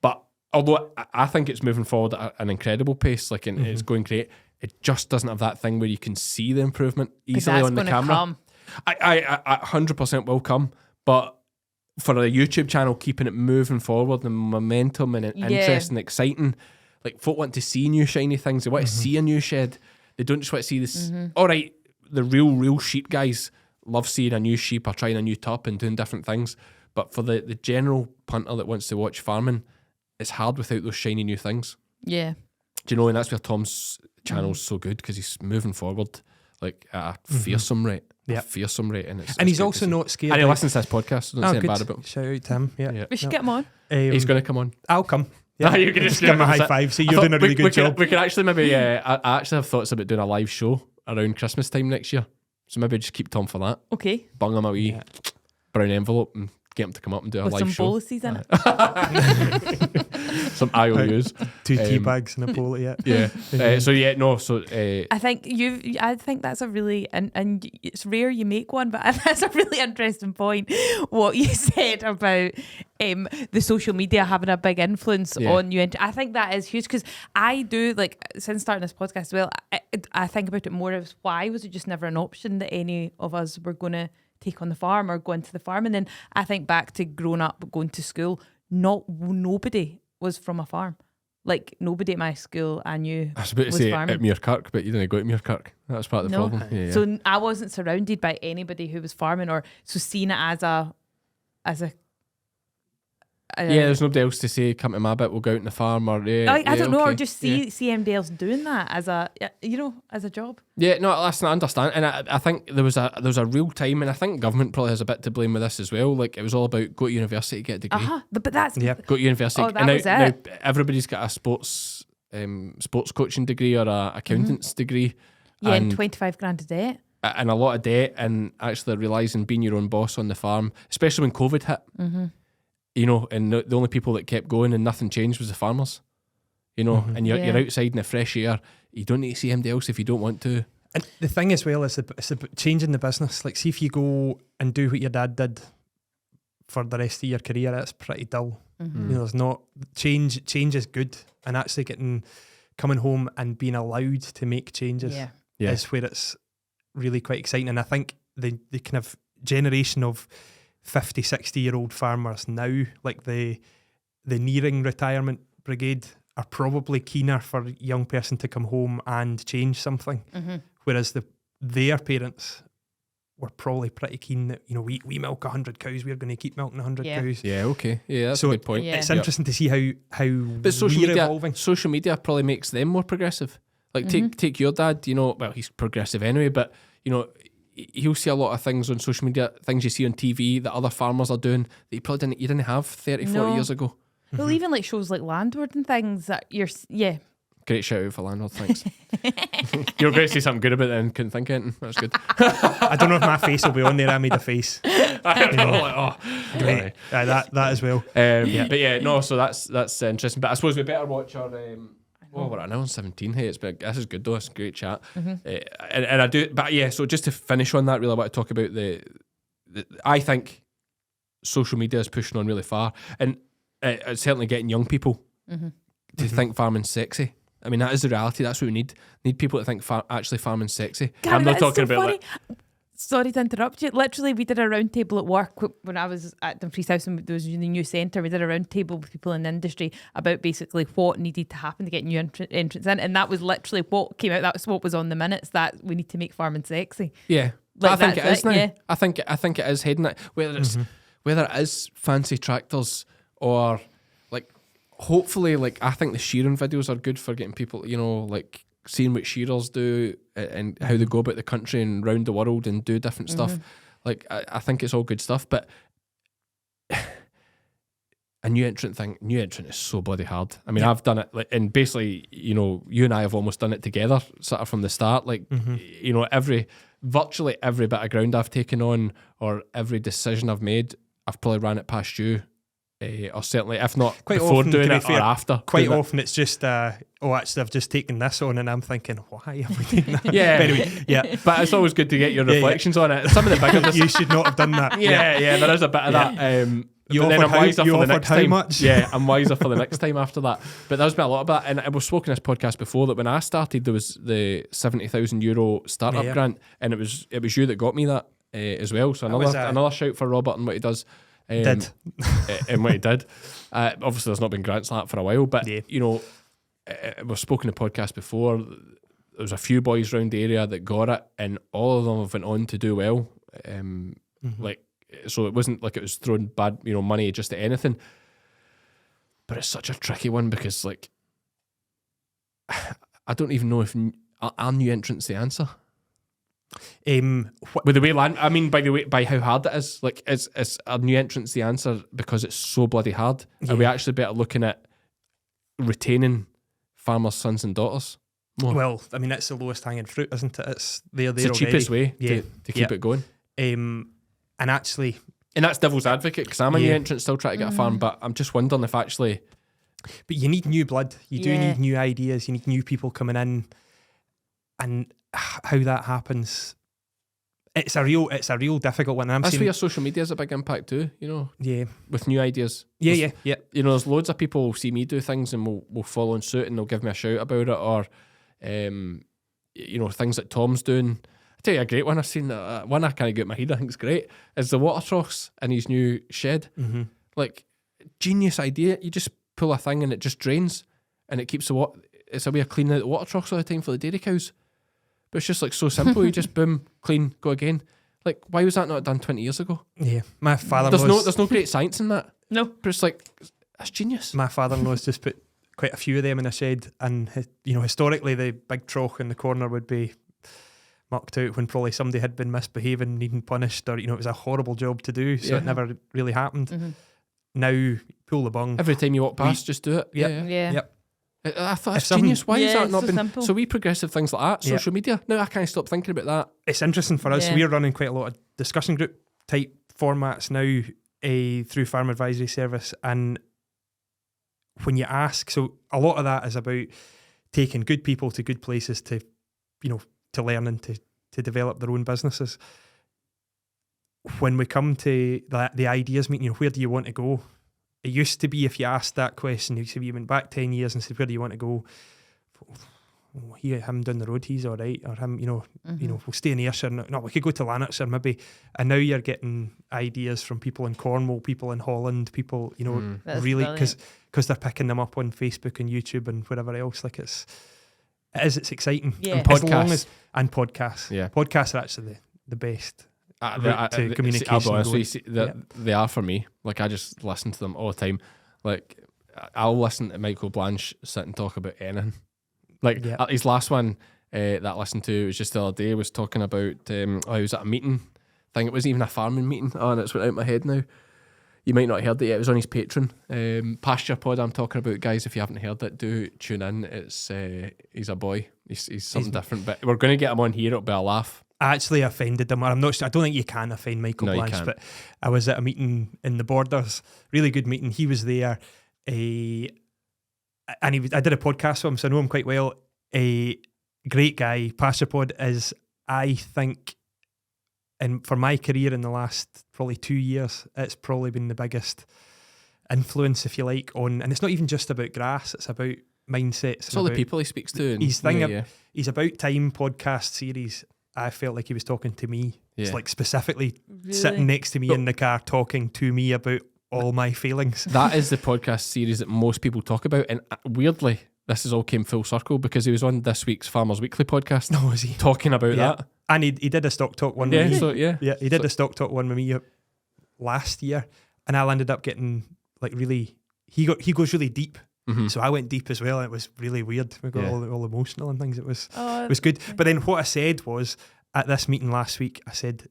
But although I think it's moving forward at an incredible pace, and it's going great, it just doesn't have that thing where you can see the improvement easily on the camera. Come. I 100% will come, but for a YouTube channel, keeping it moving forward and momentum and interest and exciting, like folk want to see new shiny things. They want to see a new shed. They don't just want to see this. All right, the real sheep guys love seeing a new sheep or trying a new tup and doing different things. But for the general punter that wants to watch farming, it's hard without those shiny new things. Yeah. Do you know? And that's where Tom's channel's so good because he's moving forward like at a fearsome rate. Yeah. A fearsome rate. And and it's he's good also to see. not scared. And he of- listens to this podcast, so don't say good. bad about him. Shout out to him. Yeah, Yeah. We should get him on. He's going to come on. I'll come. Yeah. You can just give him a high five. See, you're doing a really good job. We could actually maybe. I actually have thoughts about doing a live show around Christmas time next year. So maybe just keep Tom for that. Okay. Bung him a wee brown envelope and get him to come up and do a With live some show. boluses in it. Some IOUs. 2 tea bags and a bowl. Yeah. Yeah. So I think that's a really and it's rare you make one, but that's a really interesting point. What you said about the social media having a big influence on you, and I think that is huge because I do since starting this podcast as well. I think about it more as why was it just never an option that any of us were going to take on the farm or go into the farm, and then I think back to growing up, going to school. Nobody was from a farm. Like nobody at my school I knew I was about to was say farming. at Muirkirk, but you didn't go to Muirkirk. That's part of the problem. Yeah, yeah. So I wasn't surrounded by anybody who was farming, or so seeing it as a there's nobody else to say, come to my bit, we'll go out in the farm, or I don't know, okay. or just see MD else doing that as a as a job. Yeah, no, listen, I understand, and I think there was a real time, and I think government probably has a bit to blame with this as well. Like it was all about go to university, get a degree, But that's go to university. Oh, that and was now it. everybody's got a sports coaching degree or a accountant's degree. and 25 grand a day. And a lot of debt, and actually realising being your own boss on the farm, especially when COVID hit. You know, and the only people that kept going and nothing changed was the farmers. You know, and you're outside in the fresh air. You don't need to see anybody else if you don't want to. And the thing as well is it's about changing the business. Like, see if you go and do what your dad did for the rest of your career, that's pretty dull. You know, there's not change. Change is good, and actually coming home and being allowed to make changes is where it's really quite exciting. And I think the kind of generation of 50, 60-year-old farmers now, like the nearing retirement brigade, are probably keener for a young person to come home and change something. Whereas their parents were probably pretty keen that, we milk 100 cows, we're going to keep milking 100 cows. Yeah, okay. Yeah, that's a good point. It's interesting to see how but we're evolving. Social media probably makes them more progressive. Like take your dad, well, he's progressive anyway, but he'll see a lot of things on social media, things you see on TV that other farmers are doing that you probably didn't have 30, 40 years ago. Well, even like shows like Landward and things that Great shout out for Landlord, thanks. You're going to say something good about it and couldn't think of anything. That's good. I don't know if my face will be on there. I made a face. Great. That as well. So that's interesting. But I suppose we better watch our... we're now on 17. Hey, this is good though. It's a great chat. And I do... But yeah, so just to finish on that, really, I want to talk about I think social media is pushing on really far. And it's certainly getting young people to think farming's sexy. I mean, that is the reality. That's what we need. Need people to think actually farming's sexy. God, I'm not talking about like... Sorry to interrupt you. Literally, we did a round table at work when I was at Dumfries House and there was the new centre. We did a round table with people in the industry about basically what needed to happen to get new entrants in. And that was literally what came out. That's what was on the minutes, that we need to make farming sexy. Yeah. Like, I think it is now. Yeah. I think it is heading that. Whether it is fancy tractors or... Hopefully, I think the shearing videos are good for getting people, seeing what shearers do and how they go about the country and round the world and do different stuff. I think it's all good stuff, but a new entrant is so bloody hard. I mean, I've done it, and basically, you and I have almost done it together, sort of from the start. Virtually every bit of ground I've taken on or every decision I've made, I've probably ran it past you. Or certainly, if not quite before often, doing it or after. Quite often it's just, actually I've just taken this on and I'm thinking, why have we taken that? Yeah. But anyway, But it's always good to get your reflections on it. Some of the bigger you should not have done that. Yeah, there is a bit of that. You but then I'm wiser for the next time. Much? Yeah, I'm wiser for the next time after that. But there's been a lot of that. And I was spoken this podcast before that when I started, there was the €70,000 startup grant, and it was you that got me that as well. So another shout for Robert and what he does. And what he did. Obviously, there's not been grants like that for a while, but we've spoken in the podcast before. There was a few boys around the area that got it, and all of them have went on to do well. So it wasn't like it was throwing bad, money just at anything. But it's such a tricky one because, I don't even know if are new entrants the answer. With the way by how hard it is, is our new entrants the answer because it's so bloody hard? Are we actually better looking at retaining farmers' sons and daughters more? Well, I mean, it's the lowest hanging fruit, isn't it? It's there the cheapest way to keep it going. And that's devil's advocate because I'm a new entrant still trying to get a farm, but I'm just wondering if actually... But you need new blood. You do need new ideas. You need new people coming in, and how that happens, it's a real difficult one. That's where social media has a big impact too, with new ideas. There's loads of people who see me do things and will follow in suit and they'll give me a shout about it, or things that Tom's doing. I tell you a great one I've seen, one I can't get my head, I think it's great, is the water troughs in his new shed. Genius idea. You just pull a thing and it just drains and it keeps the water. It's a way of cleaning out the water troughs all the time for the dairy cows. But it's just so simple. You just boom, clean, go again. Why was that not done 20 years ago? Yeah, my father. There's no great science in that. No, but it's that's genius. My father-in-law's just put quite a few of them in a shed, and historically the big trough in the corner would be mucked out when probably somebody had been misbehaving, needing punished, or it was a horrible job to do, so it never really happened. Now pull the bung every time you walk past. Just do it. Yep. I thought it's genius. Why has that not been simple. So we progressive things like that? Social media. Now I can't stop thinking about that. It's interesting for us. We're running quite a lot of discussion group type formats now through Farm Advisory Service, and when you ask, so a lot of that is about taking good people to good places to learn and to develop their own businesses. When we come to the ideas meeting, where do you want to go? It used to be if you asked that question, you went back 10 years and said, where do you want to go? him down the road, he's all right, or him, we'll stay in Ayrshire. No, we could go to Lanarkshire maybe. And now you're getting ideas from people in Cornwall, people in Holland, people, That's really, brilliant. because they're picking them up on Facebook and YouTube and whatever else. Like it's exciting. Yeah. And Podcasts. podcasts. Yeah. Podcasts are actually the best. Route to communication I'll be honest going. with you, they are for me. Like, I just listen to them all the time. Like, I'll listen to Michael Blanche sit and talk about anything. Like, his last one that I listened to was just the other day, was talking about he was at a meeting thing. It wasn't even a farming meeting. Oh, and it's went out my head now. You might not have heard it yet. It was on his Patreon. Pasture Pod I'm talking about, guys. If you haven't heard it, do tune in. It's he's a boy. He's something different. But we're going to get him on here. It'll be a laugh. I actually offended him. I'm not sure. I don't think you can offend Michael Blanche, can't. but I was at a meeting in the Borders, really good meeting. He was there, and I did a podcast with him, so I know him quite well. A great guy. Pastropod is, I think, and for my career in the last probably 2 years, it's probably been the biggest influence, if you like, on. And it's not even just about grass; it's about mindsets. It's all the people he speaks to. And His thing, his About Time podcast series. I felt like he was talking to me. It's like specifically sitting next to me in the car, talking to me about all my feelings. That is the podcast series that most people talk about, and weirdly, this has all came full circle because he was on this week's Farmers Weekly podcast. No, was he talking about that? And he did a Stock Talk one. Yeah, with me. He did So- a Stock Talk one with me last year, and I ended up getting like really. He goes really deep. Mhm. So I went deep as well, and it was really weird. We got Yeah. all emotional and things. It was Oh, good. But then what I said was, at this meeting last week, I said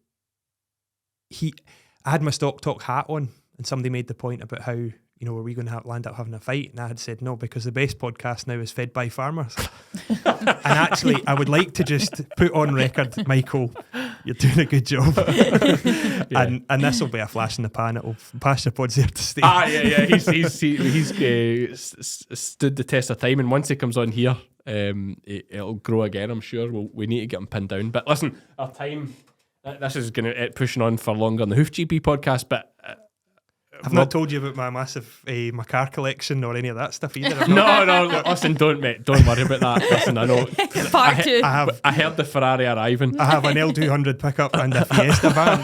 I had my Stock Talk hat on, and somebody made the point about how, were we going to land up having a fight? And I had said no, because the best podcast now is Fed by Farmers. And actually, I would like to just put on record, Michael, you're doing a good job. And this will be a flash in the pan. Pasture Pod's there to stay. He's stood the test of time, and once he comes on here, it'll grow again. I'm sure. We need to get him pinned down. But listen, our time. This is going to pushing on for longer on the Hoof GP podcast, but. I've not told you about my massive my car collection or any of that stuff either. No, listen, don't worry about that. Listen, I know. Part two. I heard the Ferrari arriving. I have an L200 pickup and a Fiesta van.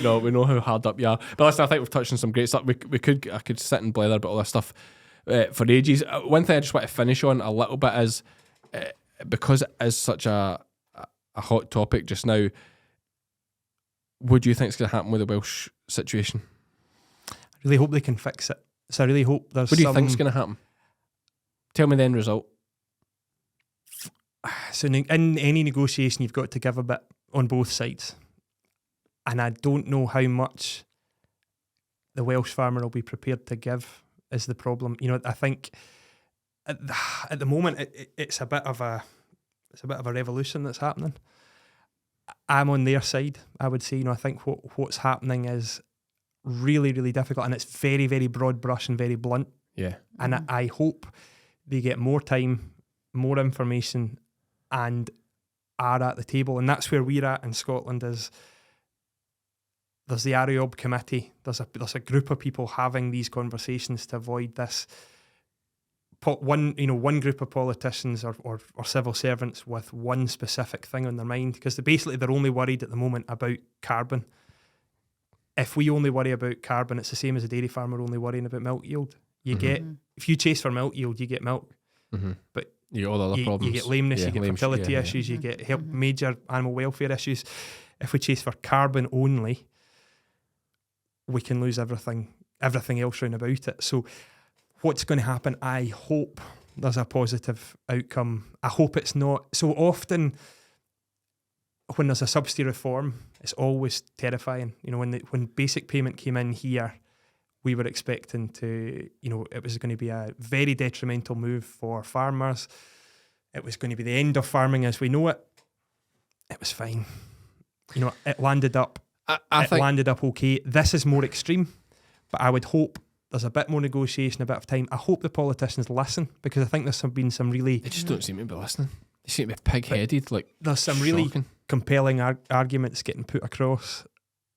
No, we know how hard up you are. But listen, I think we've touched on some great stuff. I could sit and blather about all this stuff for ages. One thing I just want to finish on a little bit is because it is such a hot topic just now. What do you think is going to happen with the Welsh situation? I really hope they can fix it. So I really hope there's What do you think is going to happen? Tell me the end result. So in any negotiation, you've got to give a bit on both sides. And I don't know how much the Welsh farmer will be prepared to give is the problem. I think at the moment it's a bit of a revolution that's happening. I'm on their side, I would say. I think what's happening is really, really difficult, and it's very, very broad brush and very blunt. Yeah. And I hope they get more time, more information, and are at the table. And that's where we're at in Scotland. There's the Ariob committee. There's a group of people having these conversations to avoid this. One group of politicians or civil servants with one specific thing on their mind, because they're only worried at the moment about carbon. If we only worry about carbon, it's the same as a dairy farmer only worrying about milk yield. If you chase for milk yield, you get milk, but you get all the other problems. You get lameness, Yeah, you get lameness, fertility issues, you get major animal welfare issues. If we chase for carbon only, we can lose everything else round about it. So what's going to happen? I hope there's a positive outcome. I hope it's not. So often when there's a subsidy reform, it's always terrifying. When basic payment came in here, we were expecting to, it was going to be a very detrimental move for farmers. It was going to be the end of farming as we know it. It was fine. It landed up. It landed up okay. This is more extreme, but I would hope there's a bit more negotiation, a bit of time. I hope the politicians listen, because I think there's been some really... They just don't seem to be listening. They seem to be pig-headed. There's some really compelling arguments getting put across,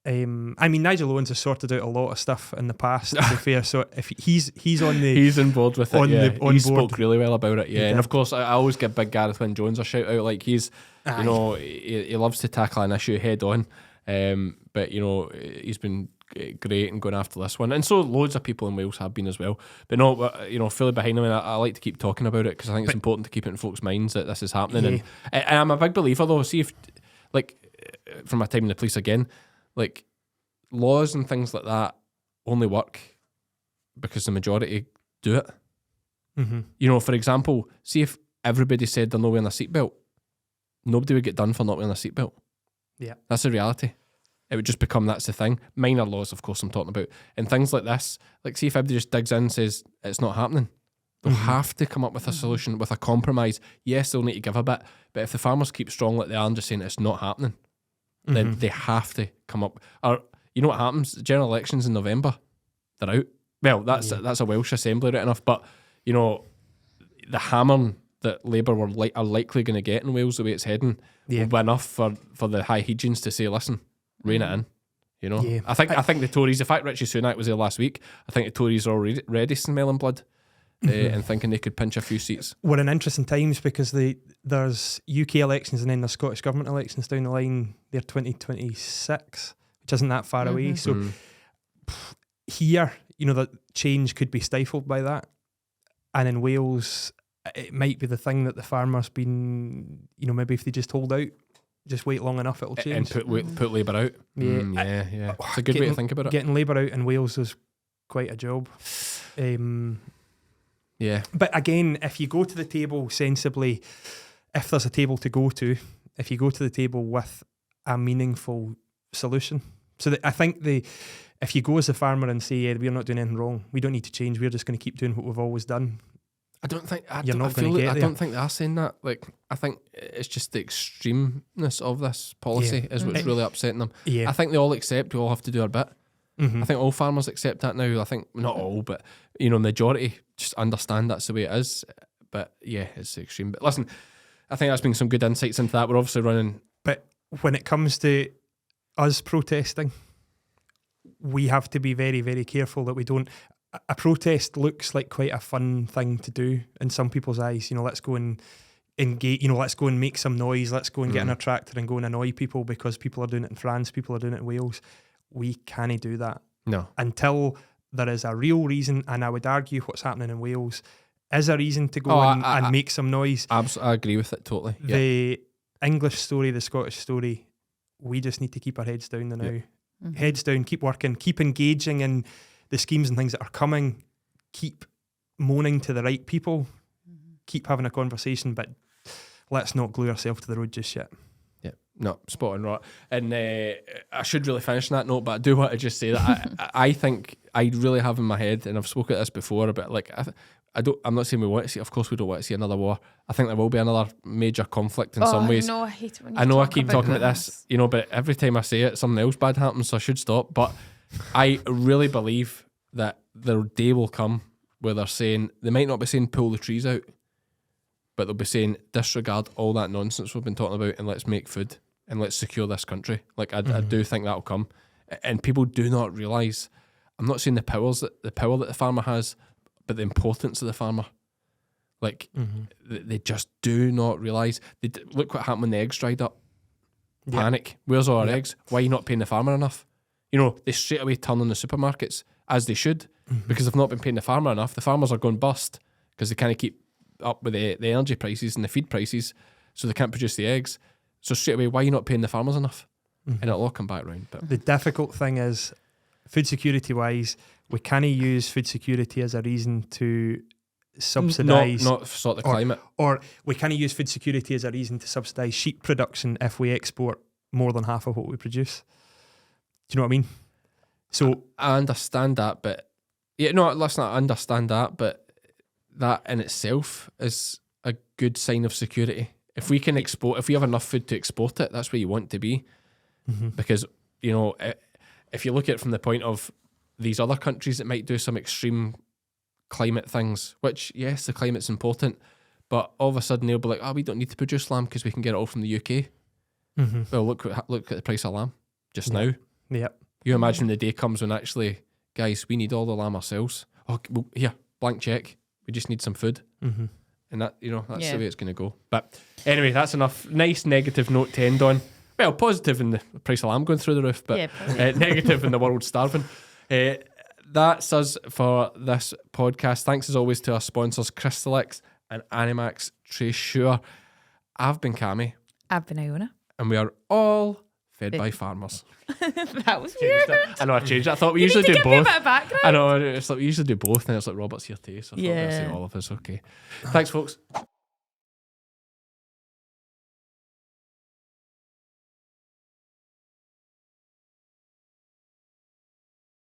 I mean, Nigel Owens has sorted out a lot of stuff in the past, to be fair. So if he's on the he's on board with it. on He board. spoke really well about it. He Yeah, and did. of course, I always give Big Gareth Wynne Jones a shout out. Like he's, Aye. you know, he loves to tackle an issue head on. But you know, he's been great in going after this one, and so loads of people in Wales have been as well. But no, you know, fully behind him, and I like to keep talking about it because I think it's important to keep it in folks' minds that this is happening. And I'm a big believer, though. See if, like, from my time in the police again, like laws and things like that only work because the majority do it. Mm-hmm. You know, for example, see if everybody said they're not wearing a seatbelt, nobody would get done for not wearing a seatbelt. Yeah. That's the reality. It would just become that's the thing. Minor laws, of course, I'm talking about. And things like this, like see if everybody just digs in and says it's not happening. They'll have to come up with a solution, with a compromise. Yes, they'll need to give a bit, but if the farmers keep strong like they are and just saying it's not happening, then they have to come up. Or you know what happens? General elections in November, they're out. Well, that's a Welsh Assembly right enough, but you know, the hammering that Labour are likely going to get in Wales the way it's heading will be enough for the High Hegians to say, listen, rein it in. You know, Yeah. I think the Tories. The fact Richie Sunak was there last week, I think the Tories are already smelling blood and thinking they could pinch a few seats. We're in interesting times because there's UK elections and then there's Scottish Government elections down the line. They're 2026, which isn't that far away. So here, you know, that change could be stifled by that. And in Wales, it might be the thing that the farmers been, you know, maybe if they just hold out, just wait long enough, it'll change. And put Labour out. Yeah. Yeah. It's a good way to think about it. Getting Labour out in Wales is quite a job. Yeah. But again, if you go to the table sensibly, if there's a table to go to, if you go to the table with a meaningful solution, so that I think if you go as a farmer and say, yeah, we're not doing anything wrong, we don't need to change, we're just going to keep doing what we've always done. I don't think not gonna get I there. don't think they're saying that. Like, I think it's just the extremeness of this policy is what's really upsetting them. Yeah. I think they all accept we all have to do our bit. Mhm. I think all farmers accept that now. I think not all, but you know, majority just understand that's the way it is. But yeah, it's extreme. But listen, I think that's been some good insights into that. We're obviously running. But when it comes to us protesting, we have to be very, very careful that we don't. A protest looks like quite a fun thing to do in some people's eyes. You know, let's go and engage. You know, let's go and make some noise. Let's go and get in a tractor and go and annoy people because people are doing it in France. People are doing it in Wales. We can't do that No. until there is a real reason. And I would argue what's happening in Wales is a reason to go Oh, and make some noise. I agree with it totally. Yeah. The English story, the Scottish story, we just need to keep our heads down now. Heads down, keep working, keep engaging in the schemes and things that are coming, keep moaning to the right people, keep having a conversation, but let's not glue ourselves to the road just yet. Yeah, no, spot on, right. And I should really finish on that note, but I do want to just say that I think I really have in my head, and I've spoken about this before, but like I'm not saying we want to see. Of course, we don't want to see another war. I think there will be another major conflict in some ways. No, I hate it when you I know I talk keep talking about this, you know, but every time I say it, something else bad happens, so I should stop. But I really believe that the day will come where they're saying, they might not be saying pull the trees out, but they'll be saying disregard all that nonsense we've been talking about and let's make food and let's secure this country. Like I do think that'll come, and people do not realise. I'm not saying the power that the farmer has, but the importance of the farmer. Like they just do not realise. Look what happened when the eggs dried up. Panic. Where's all our eggs? Why are you not paying the farmer enough? You know, they straight away turn on the supermarkets, as they should, because they've not been paying the farmer enough. The farmers are going bust because they can't keep up with the energy prices and the feed prices, so they can't produce the eggs. So straight away, why are you not paying the farmers enough? And it'll all come back round. But The difficult thing is, food security wise, we can't use food security as a reason to subsidise not sort the climate. or we can't use food security as a reason to subsidise sheep production if we export more than half of what we produce. Do you know what I mean? So I understand that, but yeah, no, listen, I understand that, but that in itself is a good sign of security. If we can export, if we have enough food to export it, that's where you want to be. Because, you know, if you look at it from the point of these other countries that might do some extreme climate things, which, yes, the climate's important, but all of a sudden they'll be like, we don't need to produce lamb because we can get it all from the UK. Well, look at the price of lamb just now. Yep. You imagine the day comes when actually, guys, we need all the lamb ourselves. Oh, well, here, blank check. We just need some food. Mm-hmm. And that, that's the way it's going to go. But anyway, that's enough. Nice negative note to end on. Well, positive in the price of lamb going through the roof, but negative in the world starving. That's us for this podcast. Thanks as always to our sponsors, Crystalyx and Animax Tracesure. I've been Cammy. I've been Iona. And we are all fed by farmers. That was weird. I know I changed it. I thought we You usually need to do give me a both. bit of background. I know, it's like we usually do both, and it's like Robert's here too, so I thought I'd say Yeah. all of us. Okay. Thanks, folks.